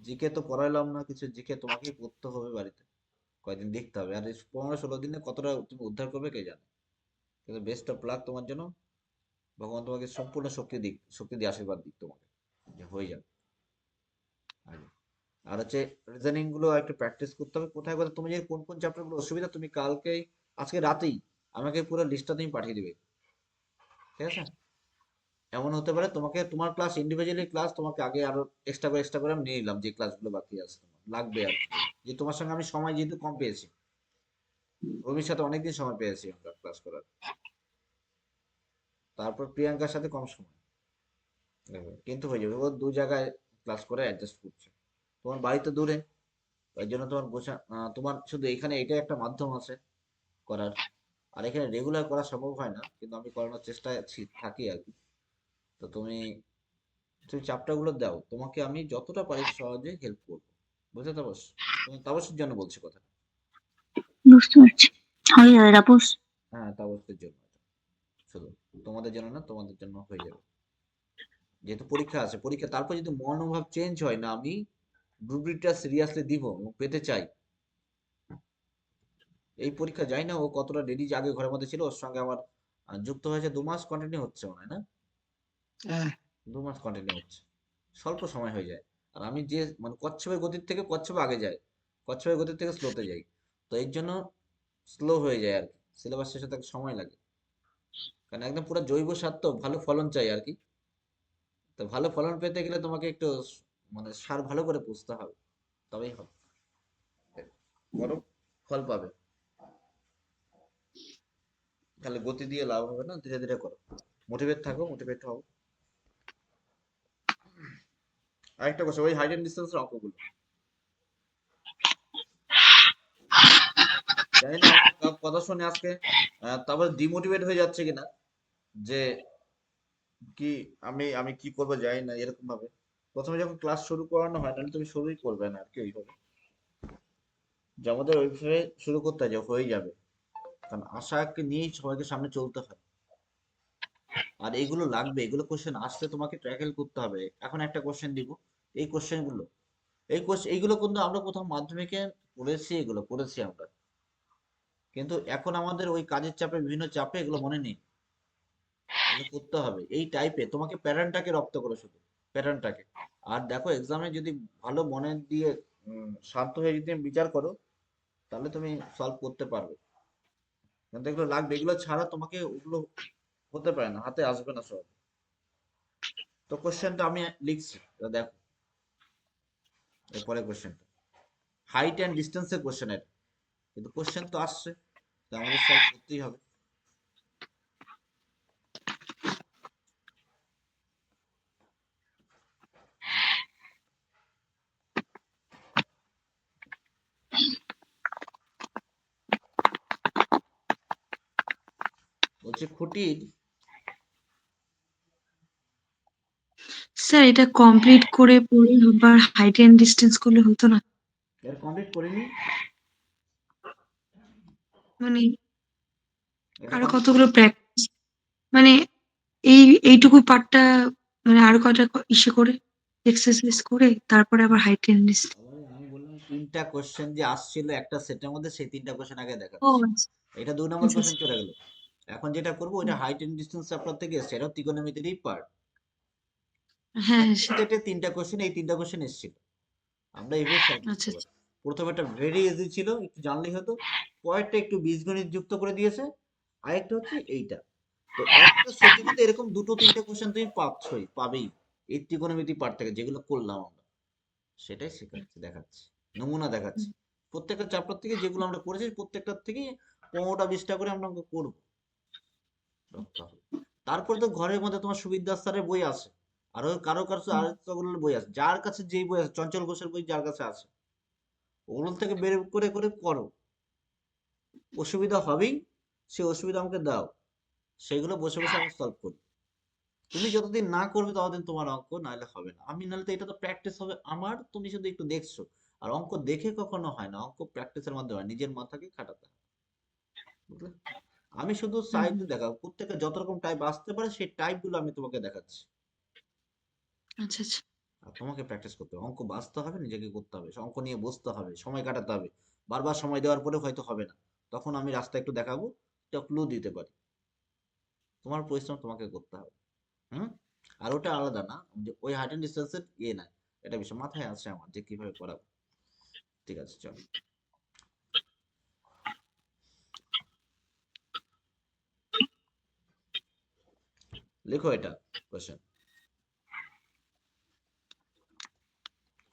জিকে তো পড়াইলাম না কিছু জিকে তোমাকেই পড়তে হবে বাড়িতে কয়েকদিন দেখতে হবে। আর এই 15-16 দিনে কতটা তুমি উদ্ধার করবে কে জানে। কিন্তু বেস্ট অফ লাক তোমার জন্য। ভগবান তোমাকে সম্পূর্ণ শক্তি দিয়ে আশীর্বাদ দিক তোমাকে, যে হয়ে যাবে। আর আর হচ্ছে রিজনিং গুলো একটু প্র্যাকটিস করতে হবে। কোথায় কোথায় তুমি যে কোন কোন চ্যাপ্টার গুলো অসুবিধা, তুমি কালকেই, আজকে রাতেই আমাকে পুরো লিস্টটা তুমি পাঠিয়ে দিবে, ঠিক আছে? এমন হতে পারে তোমাকে তোমার ক্লাস, ইন্ডিভিজুয়ালি ক্লাস তোমাকে আগে আরো এক্সট্রা করে আমি নিয়ে নিলাম, যে ক্লাসগুলো বাকি আছে তোমার লাগবে আর কি। যে তোমার সঙ্গে আমি সময় যেহেতু কম পেয়েছি, রবির সাথে অনেকদিন সময় পেয়েছি আমরা ক্লাস করার, তারপর প্রিয়াঙ্কার সাথে কম সময়, কিন্তু হয়ে যাবে। ও দু জায়গায় ক্লাস করে অ্যাডজাস্ট করছে। তোমার বাড়ি তো দূরে, তাই জন্য তোমার তোমার শুধু এখানে এটাই একটা মাধ্যম আছে করার। আর এখানে রেগুলার করা সম্ভব হয় না, কিন্তু আমি করানোর চেষ্টায় থাকি আর কি। তো তুমি তুমি চ্যাপ্টার গুলো দাও, তোমাকে আমি যতটা পারি সহজে হেল্প করবো, বুঝতে তাপস? তুমি তাপসের জন্য বলছি কথা। বুঝতে পারছি। হয়ে যাবে তাপস। হ্যাঁ, তাপসের জন্য এটা। শুধু তোমাদের জন্য না, তোমাদের জন্য হয়ে যাবে। যেহেতু পরীক্ষা আছে, পরীক্ষা তারপর যদি মনোভাব চেঞ্জ হয় না, আমি গ্রুপ ডিটা সিরিয়াসলি দিব এবং পেতে চাই। এই পরীক্ষা যাই না ও কতটা রেডি, আগে ঘরের মধ্যে ছিল, ওর সঙ্গে আমার যুক্ত হয়েছে 2 মাস কন্টিনিউ হচ্ছে মনে হয় না, হ্যাঁ 2 মাস কন্টিনিউ হচ্ছে, স্বল্প সময় হয়ে যায়। আর আমি যে মানে কচ্ছপের গতির থেকে কচ্ছপে আগে যাই, কচ্ছপের গতির থেকে স্লোতে যাই। তো এর জন্য স্লো হয়ে যায় আর কি, সিলেবাস শেষ হতে সময় লাগে। কারণ একদম পুরো জৈব সার তো, ভালো ফলন চাই আর কি। তো ভালো ফলন পেতে গেলে তোমাকে একটু মানে সার ভালো করে পুষতে হবে, তবেই হবে, বরং ফল পাবে। তাহলে গতি দিয়ে লাভ হবে না, ধীরে ধীরে করো, মোটিভেট থাকো, মোটিভেট হও। আরেকটা কথা, ওই হাইট এন্ড ডিস্টেন্সের অঙ্কগুলো জানি না আমার কথা শুনে আজকে তারপর ডিমোটিভেট হয়ে যাচ্ছে কিনা, যে কি আমি আমি কি করবো জানি না এরকম ভাবে। প্রথমে যখন ক্লাস শুরু করানো হয় তাহলে তুমি শুরুই করবে না আর কি ওইভাবে, যে আমাদের ওইভাবে শুরু করতে হয় যে হয়ে যাবে। কারণ আশাকে নিয়েই সবাইকে সামনে চলতে হয়। আর এগুলো লাগবে, এগুলো কোশ্চেন আসলে তোমাকে ট্যাকেল করতে হবে। এখন একটা কোশ্চেন দিব, এই কোশ্চেন গুলো, এইগুলো কিন্তু আমরা কোথাও মাধ্যমিকে পড়েছি, এগুলো পড়েছি আমরা, কিন্তু এখন আমাদের ওই কাজের চাপে, বিভিন্ন চাপে এগুলো মনে নেই। এগুলো করতে হবে এই টাইপে, তোমাকে প্যাটার্নটাকে রপ্ত করো, শুধু প্যাটার্নটাকে। আর দেখো এক্সামে যদি ভালো মনে দিয়ে শান্ত হয়ে যদি তুমি বিচার করো, তাহলে তুমি সলভ করতে পারবে। কিন্তু এগুলো লাগবে, এগুলো ছাড়া তোমাকে ওগুলো হতে পারে না, হাতে আসবে না সব। তো কোশ্চেনটা আমি লিখছি, এটা দেখো, এরপরে কোশ্চেনটা হাইট অ্যান্ড ডিস্টেন্সের কোশ্চেন এটা, কিন্তু কোশ্চেন তো আসছে, তো আমাদের সলভ করতেই হবে। বলছি খুঁটির, স্যার এটা কমপ্লিট করে পরে আবার হাইট এন্ড ডিস্টেন্স করলে হতো না? এর কমপ্লিট করিনি, মানে এটা আরো কমপ্লিট কতগুলো প্র্যাকটিস, মানে এইটুকু পার্টটা, মানে আরো কয়টা ইসে করে এক্সারসাইজ করে তারপরে আবার হাইট এন্ড ডিস্টেন্স। আমি বললাম 3টা কোশ্চেন যে আসছিল একটা সেটের মধ্যে, সেই 3টা কোশ্চেন আগে ও দেখাচ্ছি। আচ্ছা এটা 2 নম্বর আচ্ছা কোশ্চেন আচ্ছা। চলে গেল। এখন যেটা করবো ওইটা হাইট এন্ড ডিস্টেন্স চ্যাপ্টার থেকে এসছে, এটাও ত্রিকোণমিতিরই পার্ট। হ্যাঁ হ্যাঁ একটা সেটা। সেটে 3টা কোশ্চেন, এই 3টা কোশ্চেন এসেছিল, আমরা এইভাবে সলভ আচ্ছা করতে আচ্ছা। পারি। প্রথমে একটা ভেরি ইজি ছিল, একটু জানলেই হতো। পরেরটা একটু বীজগণিত যুক্ত করে দিয়েছে, আরেকটা হচ্ছে এইটা। তো একটা সেটের মধ্যে এরকম 2-3টে কোশ্চেন তুমি পাবেই এই ত্রিকোণমিতি পার্ট থেকে, যেগুলো করলাম আমরা, সেটাই শেখাচ্ছি, দেখাচ্ছি, নমুনা দেখাচ্ছি। প্রত্যেকটা চ্যাপ্টার থেকে যেগুলো আমরা করেছি, প্রত্যেকটার থেকে 15টা 20টা করে আমরা অঙ্ক করবো। তারপরে তো ঘরের মধ্যে তোমার সুবিদ্যা স্যারের বই আছে, আরো কারো কাছে আরেকগুলোর বই আছে, যার কাছে যেই বই আছে, চঞ্চল ঘোষের বই যার কাছে আছে, ওগুলো থেকে বের করে করে করো। অসুবিধা হবেই, সে অসুবিধা আমাকে দাও, সেগুলো বসে বসে আমি সলভ করি। তুমি যতদিন না করবে ততদিন তোমার অঙ্ক নাহলে হবে না। আমি নাহলে তো, এটা তো প্র্যাকটিস হবে আমার, তুমি শুধু একটু দেখছো। আর অঙ্ক দেখে কখনো হয় না, অঙ্ক প্র্যাকটিসের মাধ্যমে হয়, নিজের মাথাকে খাটাতে হয়, বুঝলে? আমি শুধু হুম সাইড হুম। দেখাবো, প্রত্যেকটা যত রকম টাইপ আসতে পারে সেই টাইপ গুলো আমি তোমাকে দেখাচ্ছি। আচ্ছা আচ্ছা। আর তোমাকে প্র্যাকটিস করতে হবে, অঙ্ক বাঁচতে হবে, নিজেকে করতে হবে, অঙ্ক নিয়ে বসতে হবে, সময় কাটাতে হবে। বারবার সময় দেওয়ার পরে হয়তো হবে না, তখন আমি রাস্তা একটু দেখাবো, একটা ক্লু দিতে পারি। তোমার পরিশ্রম তোমাকে করতে হবে। হুম। আর ওটা আলাদা না, যে ওই হার্ট এন্ড ডিস্টেন্সের ইয়ে না, এটা বিষয় মাথায় আছে আমার যে কিভাবে করাবো। ঠিক আছে, চল লেখো এটা কোশ্চেন।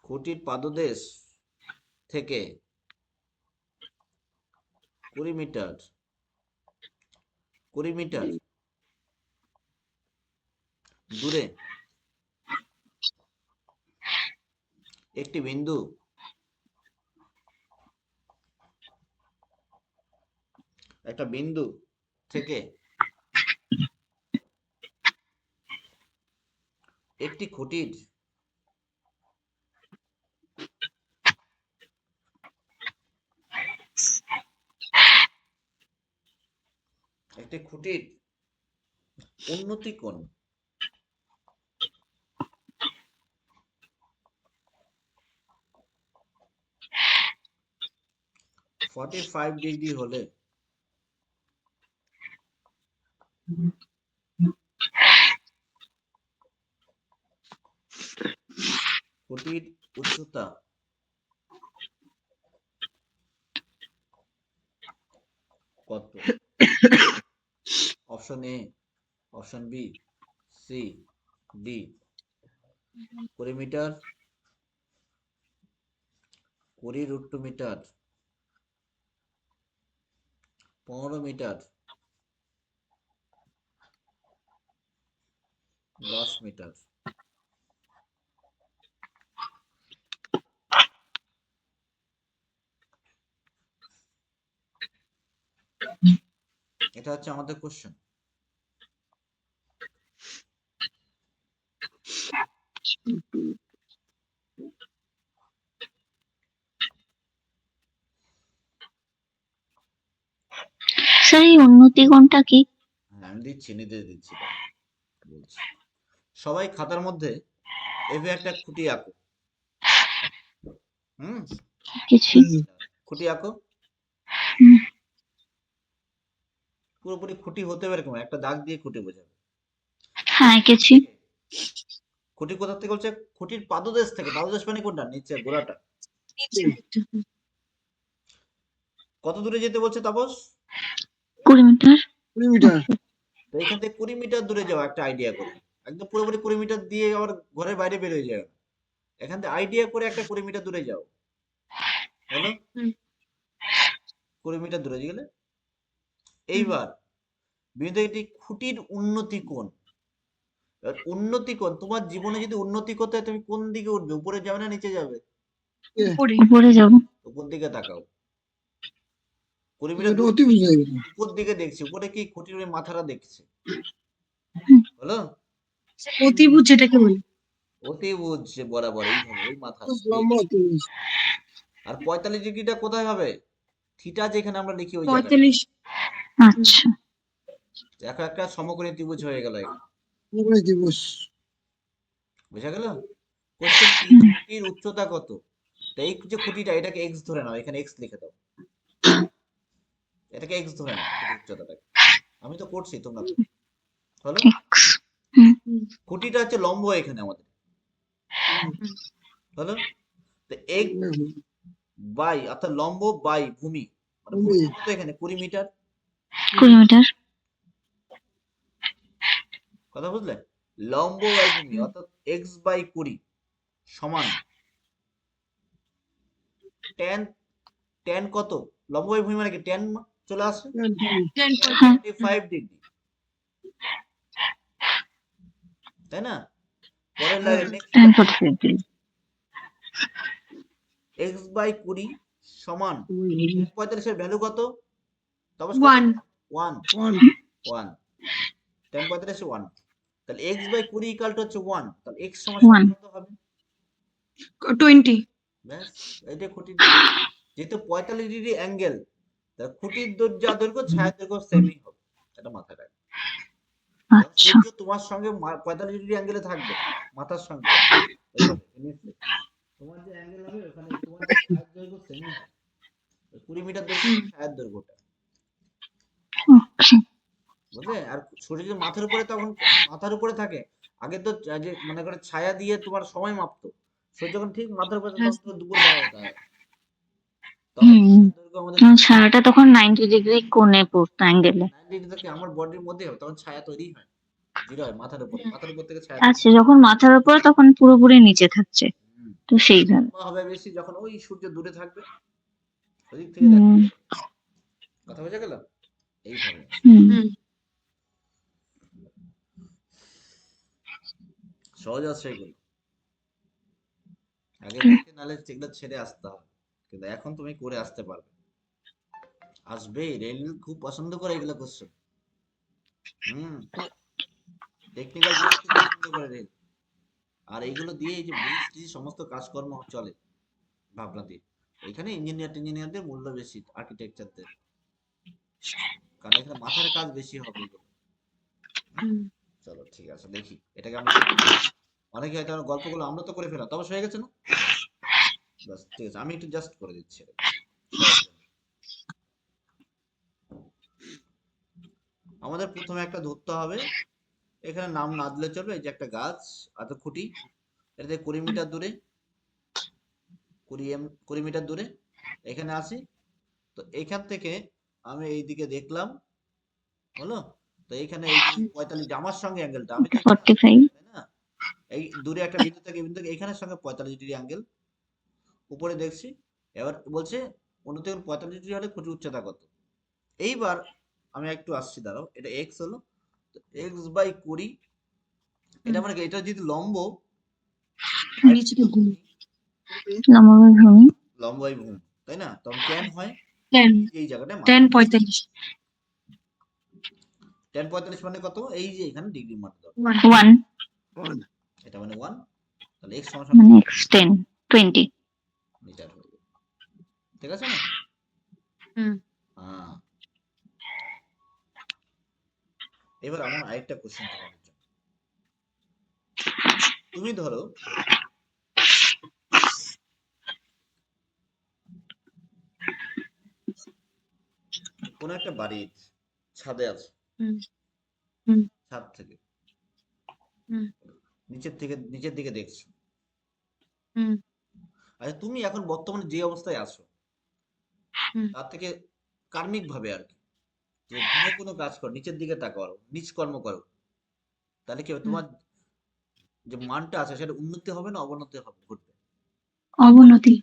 খুঁটির পাদদেশ থেকে 20 মিটার 20 মিটার দূরে একটি বিন্দু একটা বিন্দু থেকে একটি খুঁটির উন্নতি কোণ 45 ডিগ্রি হলে খুঁটির উচ্চতা কত? Option A, option B, C, D. 20 metre, 20√2 metre, 15 metre, 10 metre. এটা হচ্ছে আমাদের কোশ্চেন। স্যার এই উন্নতি কোণটা কি? আমি দিচ্ছি, নির্দেশ দিচ্ছি, বলছি। সবাই খাতার মধ্যে এভাবে একটা খুঁটি আঁকো। হুম, কিছু খুঁটি আঁকো। হুম। পুরোপুরি খুঁটি হতে পারে কেমন, একটা দাগ দিয়ে খুঁটি বোঝাবে। হ্যাঁ এঁকেছি। খুঁটি কোথা থেকে বলছে? খুঁটির পাদদেশ থেকে। পাদদেশ মানে কোনটা? নিচে গোড়াটা। কত দূরে যেতে বলছে তাপস? 20 মিটার। 20 মিটার। তো এখান থেকে 20 মিটার দূরে যাও, একটা আইডিয়া করে। একদম পুরোপুরি 20 মিটার দিয়ে আবার ঘরের বাইরে বের হয়ে যাও। এখান থেকে আইডিয়া করে একটা 20 মিটার দূরে যাও। হলো? 20 মিটার দূরে গেলে এইবার বিন্দু একটি খুঁটির উন্নতি কোণ। এবার উন্নতি কোণ, তোমার জীবনে যদি উন্নতি করতে হয় তুমি কোন দিকে উঠবে? উপরে যাবে না নিচে যাবে? উপরে যাব। উপর দিকে তাকাও। 20 এটা মিটার তো অতিভুজ হয়ে গেল। উপর দিকে দেখছি, উপরে কি খুঁটির ওই মাথাটা দেখছে। হলো? অতিভুজ যেটাকে বলে। অতিভুজ বরাবর এইভাবে ওই মাথা। লম্বা অতিভুজ। আর 45 ডিগ্রিটা কোথায় হবে? থিটা যেখানে আমরা লিখি ওই জায়গায়। 45। আচ্ছা। দেখো একটা সমকোণী ত্রিভুজ হয়ে গেল এখানে। সমকোণী ত্রিভুজ। বুঝা গেল? কোশ্চেন কি, খুঁটির উচ্চতা কত? তো এই যে খুঁটিটা, এটাকে এক্স ধরে নাও, এখানে এক্স লিখে দাও। এটাকে এক্স ধরে নাও, খুঁটির উচ্চতাটাকে। আমি তো করছি, তোমরা করো। হলো? এক্স। হুম। খুঁটিটা হচ্ছে লম্ব এখানে আমাদের। হলো? তো এক্স বাই, অর্থাৎ লম্ব বাই ভূমি, মানে ভূমি কত এখানে? 20 মিটার। 20 মিটার। কথা বুঝলে? লম্ব বাই ভূমি অর্থাৎ এক্স বাই 20 সমান ট্যান। ট্যান কত? লম্ব বাই ভূমি মানে কি? ট্যান চলে আসে 45 ডিগ্রি, তাই না? পরের লাইনে নেক্সট 10 45 ডিগ্রি। এক্স বাই 20 সমান 45 এর ভ্যালু কত? তবে 1 1 1 10 45 1। তাহলে এক্স বাই 20 ইকুয়াল টু হচ্ছে 1। তাহলে এক্স সমান 1 কত হবে? 20। ব্যাস, এইটা খুঁটির। যেহেতু 45 ডিগ্রি অ্যাঙ্গেল, তাহলে খুঁটির যা দৈর্ঘ্য ছায়ার দৈর্ঘ্য সেমই হবে। এটা মাথায় রাখবে। আচ্ছা। সূর্য তোমার সঙ্গে 45 ডিগ্রি অ্যাঙ্গেলে থাকবে মাথার সঙ্গে, এইভাবে নিচে। তোমার যে অ্যাঙ্গেল হবে ওখানে তোমার যে ছায়ার দৈর্ঘ্য সেমই হবে। 20 মিটার দৈর্ঘ্য হুম। ছায়ার দৈর্ঘ্যটা, ওকে। বুঝলে? আর সূর্য যদি মাথার উপরে তখন মাথার উপরে থাকে, আগে তো যে মনে করে ছায়া দিয়ে তোমার সময় মাপতো, সূর্য যখন ঠিক মাথার উপরে থাকে, তখন তো দুপুর 12টা, তখন হুম। ছায়ার দৈর্ঘ্য আমাদের ছায়াটা তখন 90 ডিগ্রি কোণে পড়তো অ্যাঙ্গেলে। 90 থেকে আমার বডির মধ্যে হবে, তখন ছায়া তৈরি হয়, জিরো হয় মাথার উপরে, মাথার উপর থেকে ছায়া তৈরি আচ্ছা, যখন মাথার উপরে তখন পুরোপুরি নিচে থাকছে, হয়। হুম। তো সেইভাবে। লম্বা হবে বেশি যখন ওই সূর্য দূরে থাকবে, ওদিক থেকে দেখা হুম। যাবে। কথা বোঝা গেল? এইভাবে হুম। হুম। সহজ আছে এগুলো, আগে থেকে নাহলে সেগুলো ছেড়ে আসতে হবে, কিন্তু এখন তুমি করে আসতে পারবে, আসবে। রেল খুব পছন্দ করে এগুলো কোশ্চেন। হুম, টেকনিক্যাল জিনিস খুব পছন্দ করে রেল। আর এইগুলো দিয়ে এই যে ব্রিজ টিজ সমস্ত কাজকর্ম চলে ভাবনা দিয়ে। এখানে ইঞ্জিনিয়ারদের মূল্য বেশি, আর্কিটেকচারদের, কারণ এখানে মাথার কাজ বেশি হবে এগুলো। হুম। চলো ঠিক আছে, দেখি এটাকে আমরা কি করি। অনেকে হয়তো আমার গল্পগুলো আমরা তো করে ফেলাম, তবে হয়ে গেছে না? বাস ঠিক আছে, আমি একটু জাস্ট করে দিচ্ছি এটাকে সবার জন্য। আমাদের প্রথমে একটা ধরতে হবে, এখানে নাম না দিলে চলবে, এই যে একটা গাছ, এত খুঁটি, এটা থেকে 20 মিটার দূরে, 20 মিটার দূরে এখানে আসি। তো এখান থেকে আমি এইদিকে দেখলাম, হলো? তো এইখানে এই যে 45, আমার সঙ্গে অ্যাঙ্গেলটা, আমি তো এখানে আছি, 45। তাই না? এই দূরে একটা বিন্দু থেকে বিন্দু থেকে এখানের সঙ্গে 45 ডিগ্রি অ্যাঙ্গেল উপরে দেখছি। এবার বলছে অন্য থেকে 45 ডিগ্রি হলে খুঁটির উচ্চতা কত। এইবার আমি একটু আসছি, দাঁড়াও, এটা এক্স হলো, তো এক্স বাই 20, এটা মানে কি, এটা যদি লম্ব আর এটা নিচে যদি ঘুম। ভূমি, লম্বা ভূমি। লম্ব বাই ভূমি, তাই না? তখন ট্যান হয় 10 এই যে এই জায়গাটায় মাথা, 10 45 ট্যান 45 মানে কত, এই যে এখানে ডিগ্রি মান দাও, 1 1 এটা মানে 1, তাহলে এক্স সমান মানে x 10 20। মিটার হয়ে যাবে, ঠিক আছে না? হুম। হ্যাঁ, এবার আমার আরেকটা কোশ্চেন তোমাদের জন্য। তুমি ধরো কোন একটা বাড়ির ছাদে আছো, হুম। হুম। ছাদ থেকে হুম। নিচের দিকে দেখছো। হুম। আচ্ছা, তুমি এখন বর্তমানে যে অবস্থায় আছো, হুম। তার থেকে কার্মিক ভাবে আর কি, যে দিনে কোনো কাজ করো, নিচের দিকে তাকাও, নিজ কর্ম করো, তাহলে কি হবে, হুম। তোমার যে মানটা আছে সেটা উন্নতি হবে না অবনতি হবে, ঘটবে? অবনতি।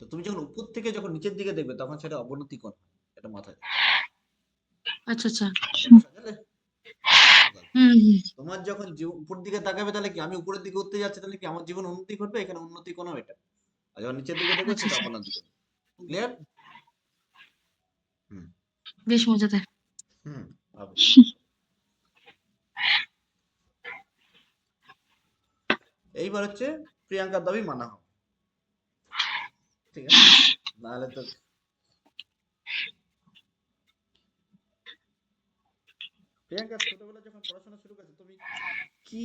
তো তুমি যখন উপর থেকে যখন নিচের দিকে দেখবে, তখন সেটা অবনতি কোণ হয়, এটা মাথায় রাখো। আচ্ছা আচ্ছা। বুঝা গেলে? হুম। হুম। তোমার যখন উপর দিকে তাকাবে, তাহলে কি, আমি উপরের দিকে উঠতে যাচ্ছি, তাহলে কি আমার জীবন উন্নতি ঘটবে, এখানে উন্নতি কোনো এটা। আর যখন নিচের দিকে দেখবে, আচ্ছা সেটা আচ্ছা। অবনতি ঘটবে। ক্লিয়ার? হুম। বেশ মজাদার। হুম, হবে। এইবার হচ্ছে প্রিয়াঙ্কার দাবি মানা হোক, ঠিক আছে? নাহলে তো, প্রিয়াঙ্কা ছোটবেলা যখন পড়াশোনা শুরু করেছে, তুমি কি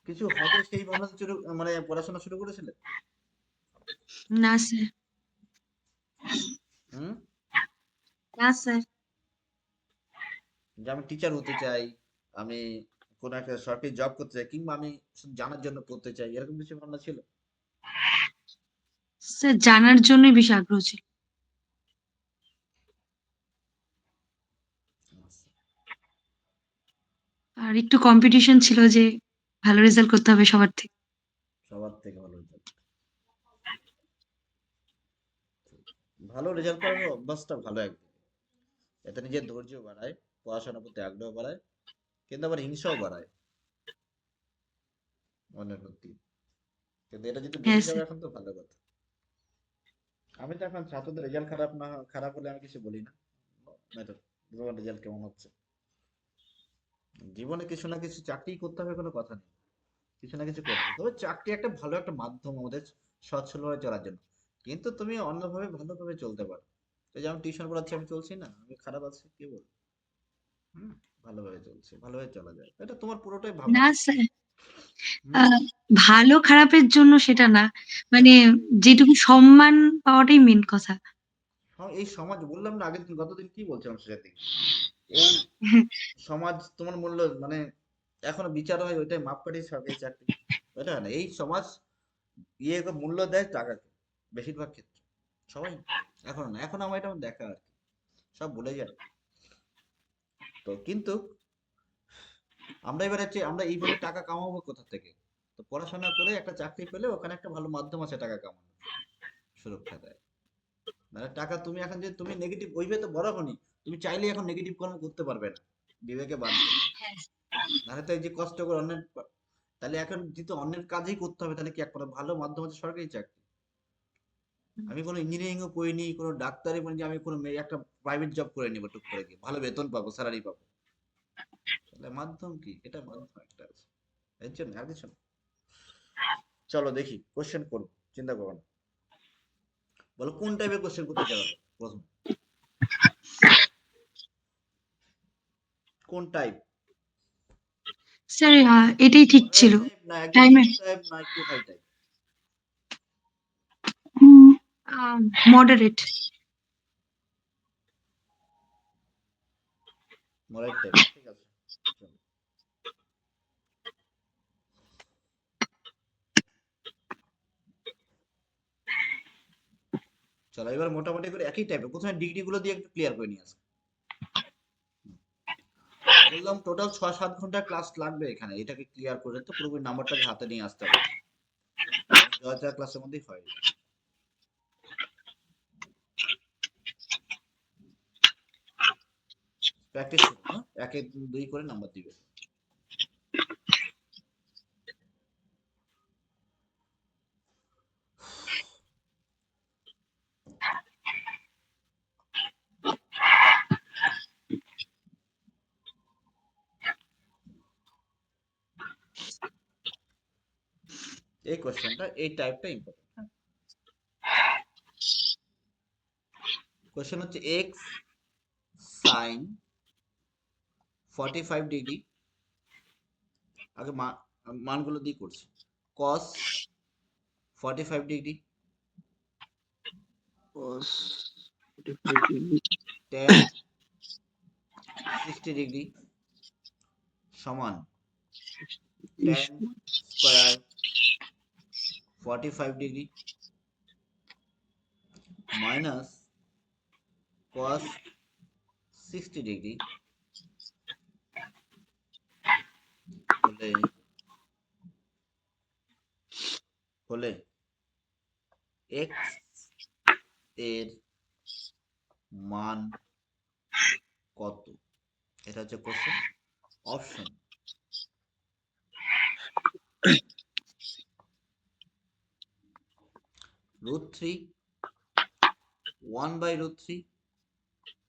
কিছু হবে সেই ভাবনা শুরু, মানে পড়াশোনা শুরু করেছিলে? না স্যার। হুম, না স্যার। যে আমি টিচার হতে চাই, আমি কোন একটা সরকারি জব করতে চাই, কিংবা আমি শুধু জানার জন্য পড়তে চাই, এরকম কিছু ভাবনা ছিল? স্যার জানার জন্যই বেশি আগ্রহ ছিল। আচ্ছা, আর একটু কম্পিটিশন ছিল যে ভালো রেজাল্ট করতে হবে সবার থেকে। সবার থেকে ভালো রেজাল্ট, ভালো রেজাল্ট করার অভ্যাসটা ভালো একদিকে, এতে নিজের ধৈর্য বাড়ায়, পড়াশোনার প্রতি আগ্রহ বাড়ায়, কিন্তু আবার হিংসাও বাড়ায় মনের প্রতি। কিন্তু এটা যদি হ্যাঁ বুঝে যাবে স্যার। এখন, তো ভালো কথা। আমি তো এখন ছাত্রদের রেজাল্ট খারাপ না খারাপ হলে আমি কিছু বলি না, ম্যাডাম তোমার রেজাল্ট কেমন হচ্ছে। জীবনে কিছু না কিছু চাকরি করতে হবে, কোনো কথা নেই, কিছু না কিছু করতে হবে। তবে চাকরি একটা ভালো একটা মাধ্যম আমাদের সচ্ছলভাবে চলার জন্য, কিন্তু তুমি অন্যভাবে ভালোভাবে চলতে পারো। এই যে আমি টিউশন পড়াচ্ছি, আমি চলছি না, আমি খারাপ আছি কি বল? হুম, ভালোভাবে চলছে, ভালোভাবে চলা যায়, এটা তোমার পুরোটাই ভাবনা না চিন্তা। স্যার। আহ, ভালো খারাপের জন্য সেটা না, মানে যেটুকু সম্মান পাওয়াটাই মেন কথা। হ্যাঁ, এই সমাজ বললাম না আগের দিন, গতদিন কি বলছিলাম সেটা থেকে, এই সমাজ তোমার মূল্য মানে এখনো বিচার হয় ওইটাই মাপকাঠি সরকারি চাকরি, ওইটা না, এই সমাজ মূল্য দেয় টাকাকে বেশিরভাগ ক্ষেত্রে, সবাই না। এখন না, এখন আমার এটা দেখা আর কি, সব ভুলে যায়। তো কিন্তু আমরা এবার হচ্ছে আমরা এইভাবে টাকা কামাবো কোথা থেকে? তো পড়াশোনা করে একটা চাকরি পেলে ওখানে একটা ভালো মাধ্যম আছে টাকা কামানোর, সুরক্ষা দেয়। মানে টাকা তুমি এখন যে তুমি নেগেটিভ ওইভাবে তো বড় হনি, তুমি চাইলে এখন নেগেটিভ কর্ম করতে পারবে না, বিবেকে বাঁধবে। নাহলে তো এই যে কষ্ট করে তাহলে এখন যেহেতু অন্যের কাজই করতে হবে, তাহলে কি একবার ভালো মাধ্যম হচ্ছে সরকারি চাকরি। আমি কোনো ইঞ্জিনিয়ারিং ও পড়িনি, কোনো ডাক্তারি পড়িনি, আমি কোনো একটা প্রাইভেট জব করে নিবো টুক করে গিয়ে, ভালো বেতন পাবো, স্যালারি পাবো। তাহলে মাধ্যম কি? এটা মাধ্যম একটা আছে, এর জন্য আর কিছু না। চলো দেখি কোশ্চেন করবো, চিন্তা করো না। বলো কোন টাইপের কোশ্চেন করতে চাও প্রথম? কোন টাইপ? স্যার এটাই ঠিক ছিল। টাইপ না একদম টাইমের টাইপ না একটু high type? Moderate. Moderate type, ঠিক আছে। চলো। চলো এবার মোটামুটি করে একই টাইপের, প্রথমে ডিগ্রি গুলো দিয়ে একটু ক্লিয়ার করে নিয়ে আসো। বললাম টোটাল 6-7 ঘন্টা ক্লাস লাগবে এখানে, এটাকে ক্লিয়ার করে তো পুরোপুরি নাম্বারটাকে হাতে নিয়ে আসতে হবে। 1000 ক্লাসের মধ্যেই হয়। প্র্যাকটিস করো, হ্যাঁ, 1 2 করে নাম্বার দিবে। এই কোশ্চেনটা এই টাইপটা ইম্পর্টেন্ট, হ্যাঁ। কোশ্চেন হচ্ছে এক্স সাইন 45 ডিগ্রি, আগে মানগুলো দিয়ে করছি, কস 45 degree, cos 45 degree tan 60 degree সমান tan square 45 degree minus cos 60 degree হলে হলে x এর মান কত? এটা হচ্ছে কোশ্চেন। অপশন √3, 1/√3,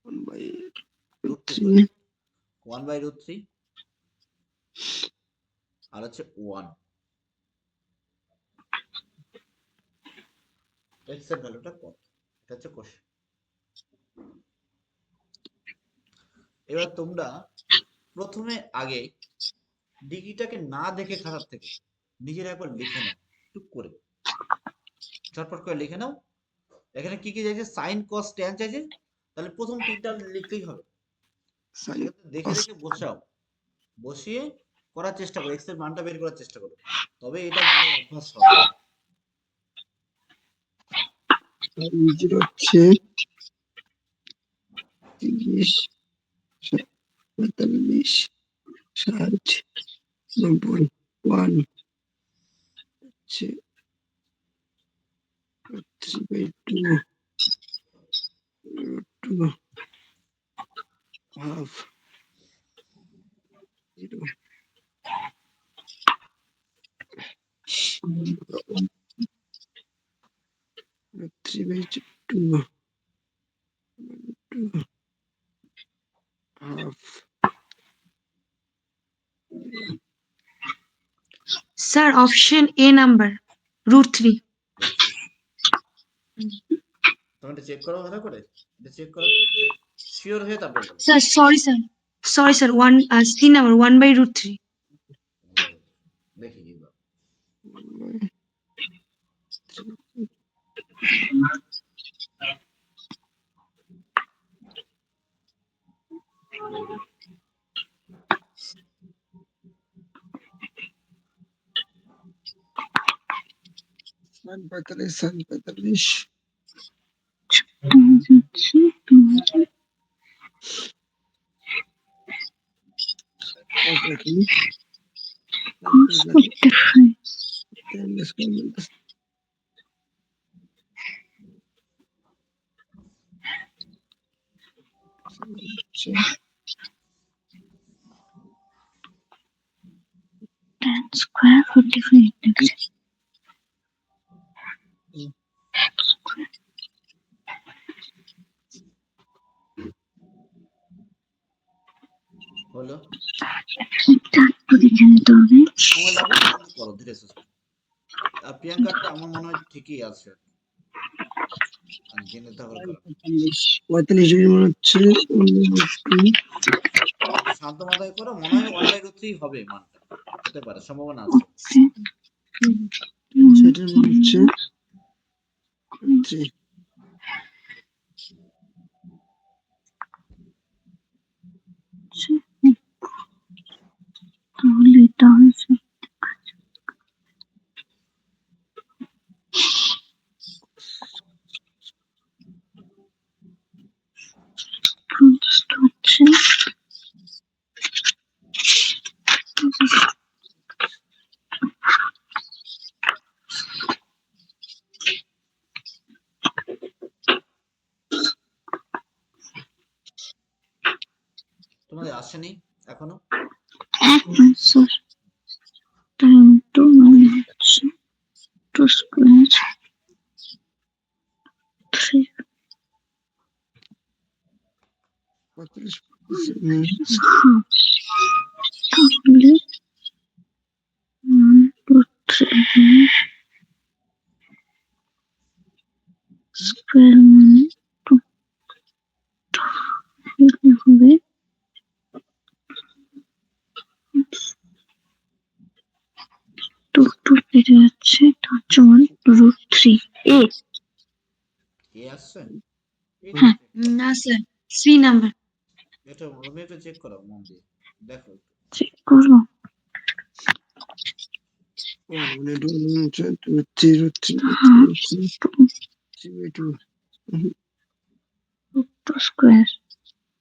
1/3 1/√3, আর হচ্ছে 1। x এর ভ্যালুটা কত? এটা হচ্ছে কোশ্চেন। এবার তোমরা প্রথমে আগে ডিগ্রিটাকে না দেখে খাতার থেকে নিজেরা একবার লিখে নাও, টুক করে চটপট করে লিখে নাও। এখানে কি কি চাইছে? সাইন কস ট্যান চাইছে, তাহলে প্রথম তিনটা লিখতেই হবে। sin দেখে cos দেখে বসাও, বসিয়ে করার চেষ্টা করো, এক্স এর মানটা বের করার চেষ্টা করো, তবে এটা ভালো অভ্যাস হবে। আর নিজের হচ্ছে 30 45 60 90 1 হচ্ছে 3/2 2 half 0 3/2 2 half sir option A number √3। তুমি এটা চেক করো ভালো করে, এটা চেক করো, শিওর হয়ে তারপর বলো। Sir sorry sir, sorry sir, C number 1/√3। দেখি কি বলে। সাইন 45 সাইন 45 হচ্ছে cos রাখি cos 45 tan square হচ্ছে tan square 45 লিখছি। হলো তারপরে জানতে হবে সময় লাগে কিন্তু করো ধীরে সুস্থে। আর প্রিয়াঙ্কারটা আমার মনে হয় ঠিকই আছে, আর জেনে তাহলে করো। 45 ডিগ্রি মনে হচ্ছে শান্ত মাথায় করো, মনে হয় 1/√3 হবে মানটা, হতে পারে, সম্ভাবনা আছে। সেটার মনে হচ্ছে 3 তাহলে এটা হচ্ছে হচ্ছে তোমাদের আসেনি এখনো? স্যার tan 2 মানে হচ্ছে 2 স্কয়ার 3 45 half তাহলে 1/√3 স্কয়ার মানে 2 হবে 2 কেটে যাচ্ছে, এটা হচ্ছে 1/√3 এ। কে আসছে? হ্যাঁ। না স্যার, সি নাম্বার। এটা তুমি একটু চেক করো মন দিয়ে, দেখো একটু। চেক করবো। 1 মানে 2 হচ্ছে 3 2 স্কয়ার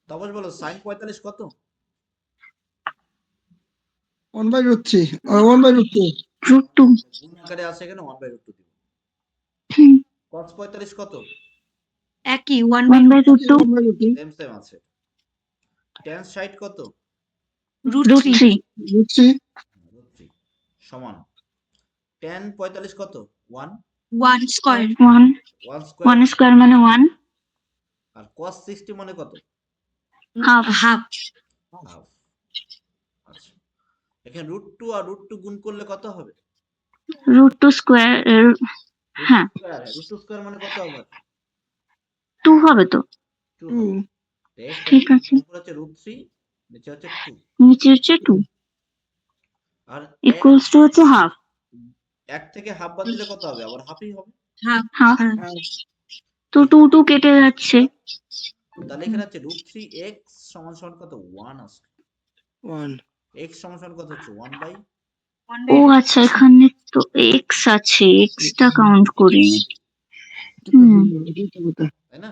তারপর বলো sin 45 কত? 1/√3 1/√2 √2 গুণ আকারে আছে এখানে 1/√2 দিব। cos 45 কত? একই 1/√2 1/√2 সেম সেম আছে। tan 60 কত? √3 বুঝছি √3 সমান tan 45 কত? 1 1 স্কয়ার 1 1 স্কয়ার 1 স্কয়ার মানে 1 আর cos 60 মানে কত? Half half half. আচ্ছা, এখানে √2 আর √2 গুণ করলে কত হবে? √2 স্কয়ার হ্যাঁ √2 স্কয়ার মানে কত আবার? 2 হবে তো। 2 2 হবে। ঠিক আছে, উপরে হচ্ছে √3, নিচে হচ্ছে 2। নিচে হচ্ছে 2 আর ইকুয়ালস টু হচ্ছে হাফ 1 থেকে হাফ বাদ দিলে কত হবে? আবার হাফই হবে। হাফ হাফ হ্যাঁ। তো 2 কেটে যাচ্ছে। তাহলে এখানে হচ্ছে √3x সমান সমান কত? 1 আসবে। 1 x সমান সমান কত হচ্ছে? 1/, ও আচ্ছা, এখানে তো x আছে, x টা কাউন্ট করিনি। তাই না?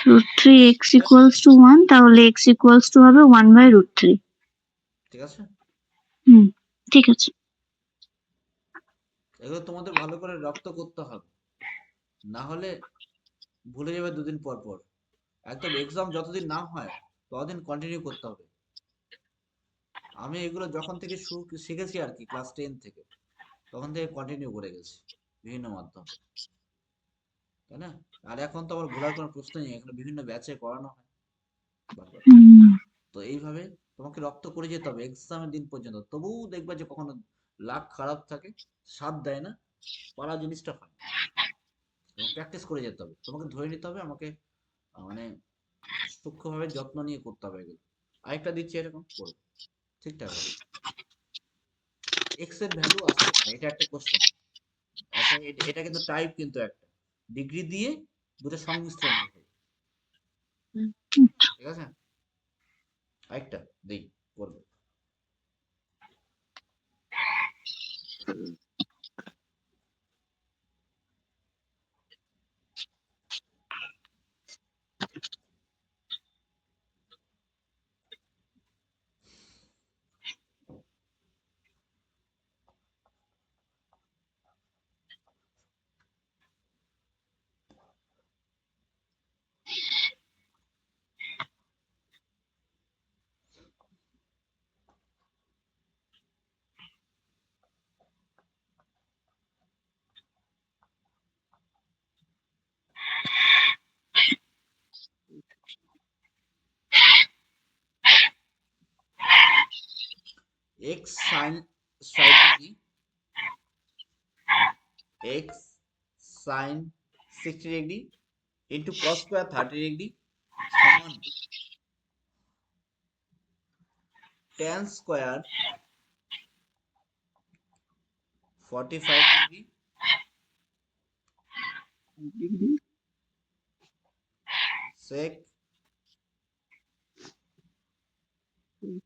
√3x ইকুয়ালস টু 1, তাহলে x ইকুয়ালস টু হবে 1/√3। ঠিক আছে, ঠিক আছে। এগুলো তোমাদের ভালো করে রপ্ত করতে হবে, না হলে ভুলে যাবে দুদিন পর পর। একদম এক্সাম যতদিন না হয় ততদিন কন্টিনিউ করতে হবে। আমি এগুলো যখন থেকে শিখেছি আর কি, ক্লাস 10 থেকে, তখন থেকে কন্টিনিউ করে গেছি বিভিন্ন মাধ্যম, তাই না? আর এখন তো আমার ভোলার কোনো প্রশ্ন নেই, এখানে বিভিন্ন ব্যাচে করানো হয় বারবার। তো এইভাবে তোমাকে রপ্ত করে যেতে হবে এক্সামের দিন পর্যন্ত। তবুও দেখবা যে কখনো লাক খারাপ থাকে, সাথ দেয় না, পারা জিনিসটা হয়। এবং প্র্যাকটিস করে যেতে হবে, তোমাকে ধরে নিতে হবে, আমাকে মানে সূক্ষ্মভাবে যত্ন নিয়ে করতে হবে এগুলো। আরেকটা দিচ্ছি, এরকম করবে ঠিকঠাক হবে। এক্স এর ভ্যালু আসছে না, এটা একটা কোশ্চেন। আচ্ছা এটা কিন্তু টাইপ কিন্তু একটা ডিগ্রি দিয়ে দুটো সংমিশ্রণ হবে, হুম। ঠিক আছে? আরেকটা দেই করবে। X sine 60 degree, x sine 60 degree into cos square 30 degree সমান tan square 45 degree degree sec হুম।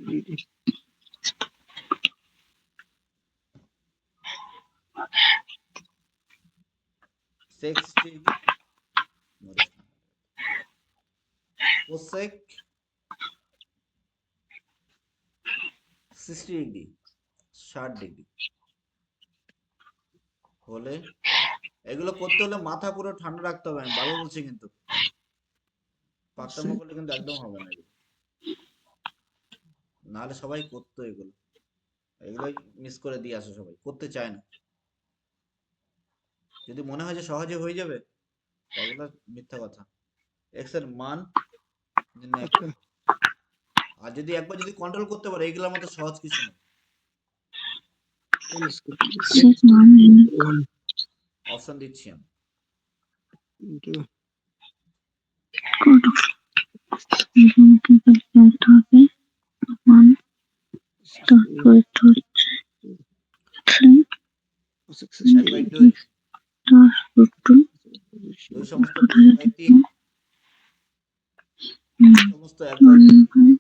Degree sec 60 degree cosec 60 degree 60 degree হলে, এগুলো করতে হলে মাথা পুরো ঠান্ডা রাখতে হবে, আমি বারবার বলছি কিন্তু পাকতামো করলে কিন্তু একদম হবে না এগুলো, নাহলে সবাই করতো এগুলো, এগুলোই মিস করে দিয়ে আসে, সবাই করতে চায় না। যদি মনে হয় যে সহজে হয়ে যাবে তাহলে মিথ্যা কথা। এক্স এর মান নির্ণয় করো। আর যদি একবার যদি কন্ট্রোল করতে পারো, এগুলোর মতো সহজ কিছু নেই। Six মান ওয়ান অপশন দিচ্ছি আমি। ইন্টু কত এখানে ক্যালকুলেট হবে ওয়ান তারপর তো হচ্ছে থ্রি এক বাই দুই, দশ রুট টু দুই সমস্ত দুই কোথায় বাই তিন, সমস্ত এক বাই ওয়ান দুই, বাই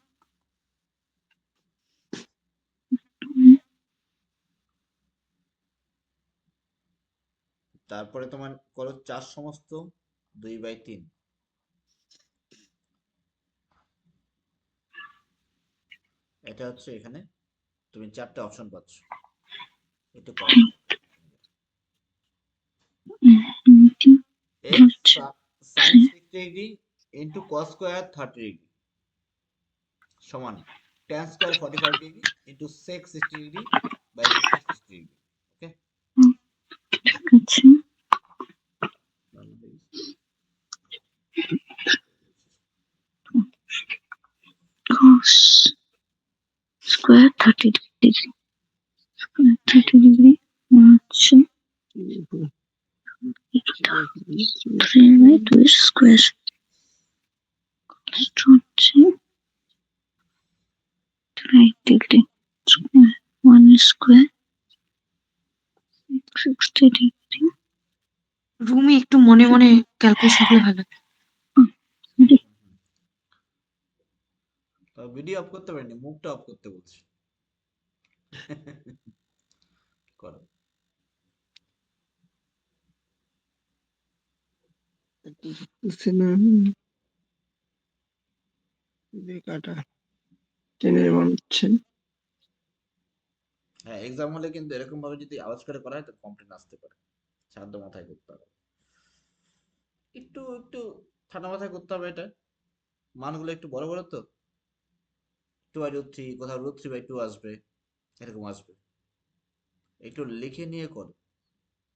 তারপরে তোমার করো 4 সমস্ত 2 বাই 3, এটা হচ্ছে এখানে তুমি 4টে অপশন পাচ্ছ, একটু করো। X sine 60 degree into cos square 30 degree সমান tan square 45 degree into sec 60 degree by root 60 degree. Okay, আছে cos square 30 degree square 30 degree হচ্ছে 3 বাই 2 স্কোয়ার হচ্ছে 5 ডিগ্রি স্কোয়ার 1 স্কোয়ার 60 ডিগ্রি রুমি একটু মনে মনে ক্যালকুলেশন করলে ভালো লাগে। ভিডিও অফ করতে পারিনি, মুখটা অফ করতে বলছি। করো। কাটা টেনের মান হচ্ছে হ্যাঁ, এক্সাম হলে কিন্তু এরকম ভাবে যদি আওয়াজ করে করা হয় তো কমপ্লেন আসতে পারে, শান্ত মাথায় করতে হবে, একটু একটু ঠান্ডা মাথায় করতে হবে। এটা মানগুলো একটু বড় বড় তো, 2 বাই রুট 3, কোথাও রুট 3 বাই 2 আসবে, এরকম আসবে। একটু লিখে নিয়ে করো,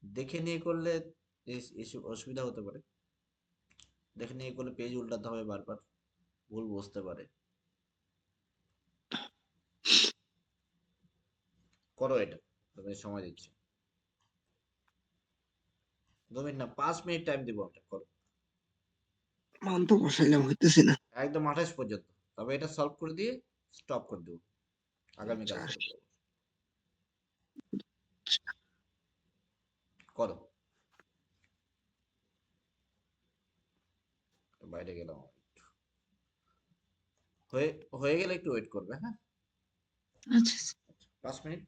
দেখে নিয়ে করলে এসব অসুবিধা হতে পারে, দেখে নিয়ে করলে পেজ উল্টাতে হবে বারবার, ভুল বুঝতে পারে। করো এটা, তোমাদের সময় দিচ্ছি, 2 মিনিট না 5 মিনিট টাইম দিব, আমরা করো মান তো বসাইলাম হইতেছে না একদম 28 পর্যন্ত। তবে এটা সলভ করে দিয়ে স্টপ করে দেবো, আগামীকাল আচ্ছা, শুরু করবো। করো, বাইরে গেলাম আমি একটু। হয়ে হয়ে গেলে একটু ওয়েট করবে, হ্যাঁ, আচ্ছা 5 মিনিট।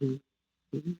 হুম, হুম।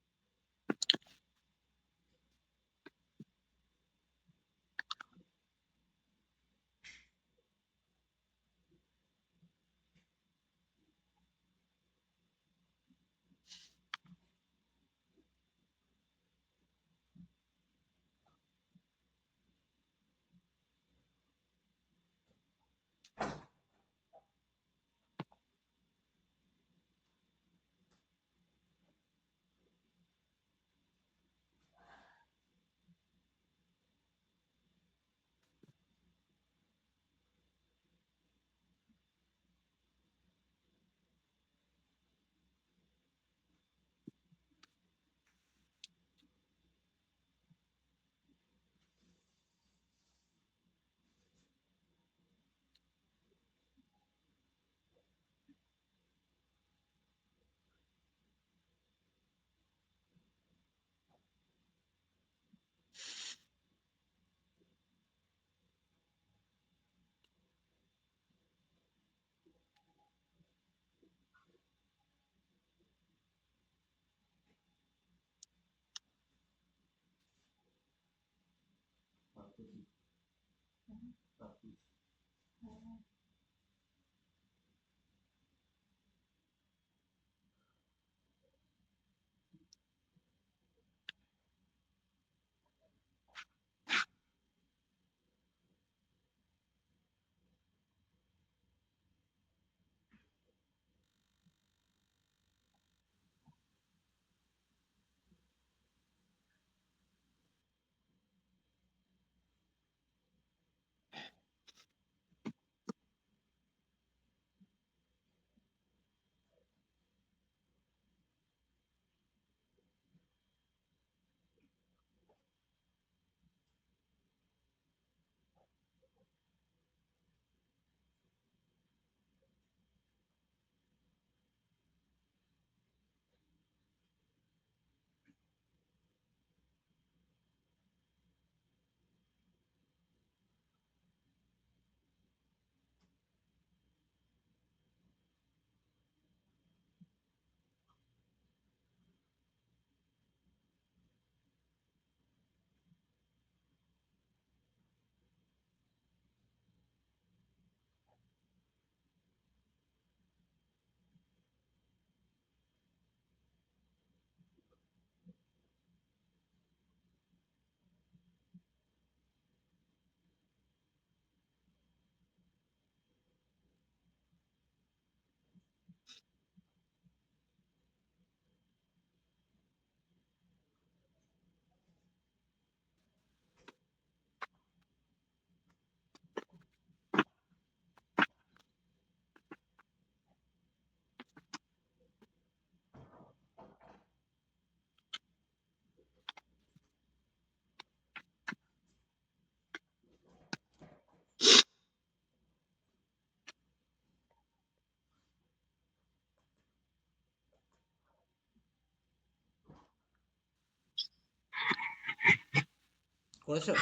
করেছো?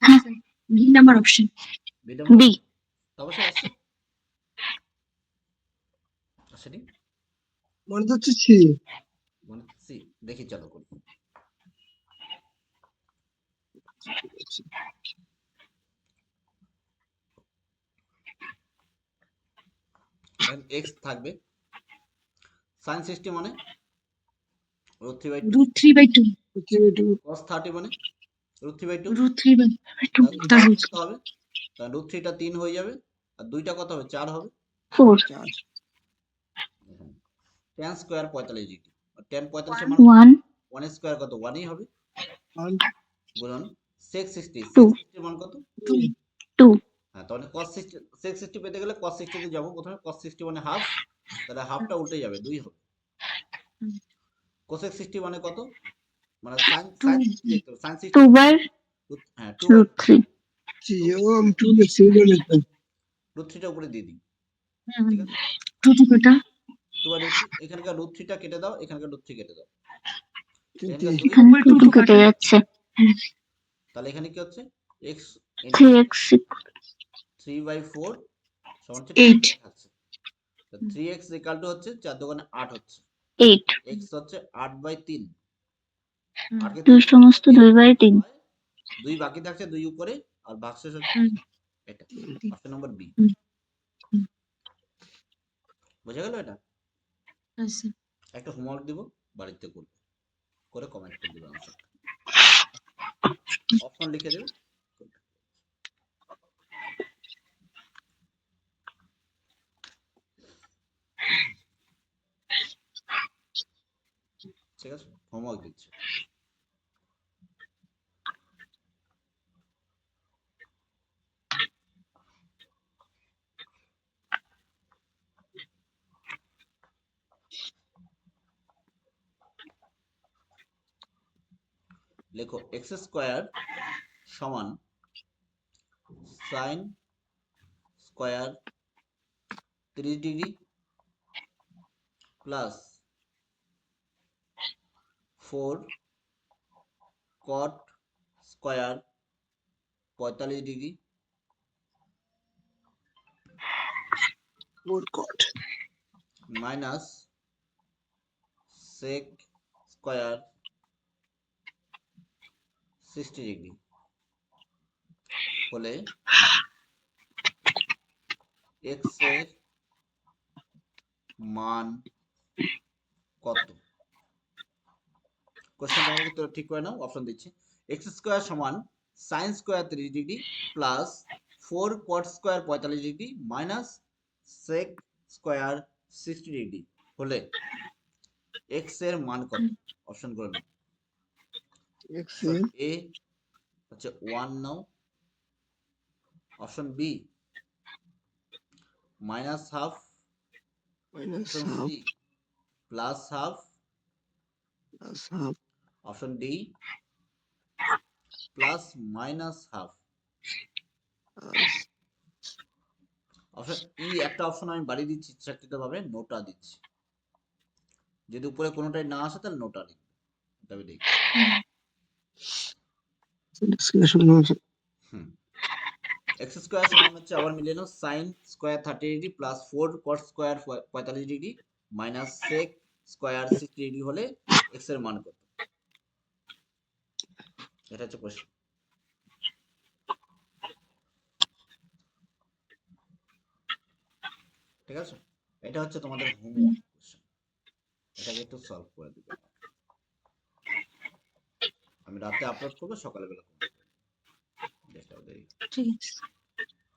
হ্যাঁ sir, B number option. B number B. অবশ্যই আসছে, আসেনি মনে তো হচ্ছে সি। মনে সি, দেখি চালু করি। এক্স থাকবে, সাইন 60 মানে √3/2, √3/2, cos 30 মানে √3/2, √3/2 তাহলে তার ভাগ রুট। করতে হবে, তাহলে √3টা 3 হয়ে যাবে, আর 2টা কত হবে, 4 হবে। 4 tan স্কয়ার 45 ডিগ্রি, tan 45 এর 1 মান 1 1 স্কয়ার কত, 1ই হবে, 1 গুণন sec 60, 2 sec 60 এর মান কত, 2। 2 হ্যাঁ তাহলে cos 60, sec 60 পেতে গেলে cos 60 তে যাব প্রথমে, cos 60 মানে হাফ, তাহলে হাফটা উল্টে যাবে 2 হবে, cosec 60 মানে কত, মানে sin 60 দেখতে হবে, sin 60 2 বাই হ্যাঁ 2/3, √3 জি ও আমি 2 লিখছি লিখতাম। √3টা উপরে দিয়ে দিই, হুম, ঠিক আছে, 2 টু কটা? 2/3, এখানকার √3টা কেটে দাও, এখানকার √3 কেটে দাও, কিন্তু এখানকার 2, এখানে উপরে 2 2 2 টু কেটে কাটা। যাচ্ছে। তাহলে এখানে কি হচ্ছে, x ইনটু 3x 3/4 সমান হচ্ছে 8। 2 থাকছে, তো 3x ইকুয়াল টু হচ্ছে 4 দোকানে 8 হচ্ছে, 8 x হচ্ছে 8/3, হুম, 8 কে 2 3 সমস্ত 2/3 2 বাকি থাকছে, 2 উপরে, আর ভাগশেষ হচ্ছে হুম, এটা, অপশন নম্বর বি, হুম, হুম। বোঝা গেল এটা? আচ্ছা, একটা হোমওয়ার্ক দিব, বাড়িতে করবে, করে কমেন্ট করে দিবে আনসার, অপশন লিখে দেবে, ঠিক আছে, হোমওয়ার্ক দিচ্ছি। লেখো x স্কয়ার সমান sine square 30 degree plus 4 cot square 45 degree 4 cot minus sec square 60 degree হলে x এর মান কত? কোশ্চেন তোমাকে তো ঠিক করে নাও, অপশন দিচ্ছি, এক্স স্কয়ার সমান sine square 30 degree plus 4 cot square 45 degree minus sec square 60 degree হলে এক্স এর মান কত? অপশন করে নাও, x অপশন এর এ হচ্ছে 1 নাও, option B minus half, minus option half C plus half, plus half option D plus minus half, plus option E একটা অপশন আমি বাড়িয়ে দিচ্ছি ইচ্ছাকৃত ভাবে, নোটা দিচ্ছি, যদি উপরে কোনোটাই না আসে তাহলে নোটা লিখবে, তবে দেখি। ডিসকাশন হুম, এক্স স্কয়ার সমান হচ্ছে, আবার মিলিয়ে নাও, sine square 30 degree plus 4 cot square 45 degree minus sec square 60 degree হলে এক্স এর মান কত? এটা হচ্ছে প্রশ্ন, ঠিক আছে, এটা হচ্ছে তোমাদের হোমওয়ার্ক কোশ্চেন, এটাকে একটু সলভ করে দিবে, আমি রাতে আপলোড করবো, সকালে বেলা করবো, চেষ্টা দেরি, ঠিক আছে।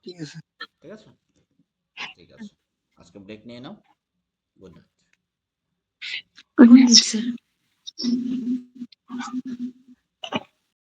ঠিক আছে। ঠিক আছে, ঠিক আছে, আজকে ব্রেক নিয়ে নাও, good night. Good night sir.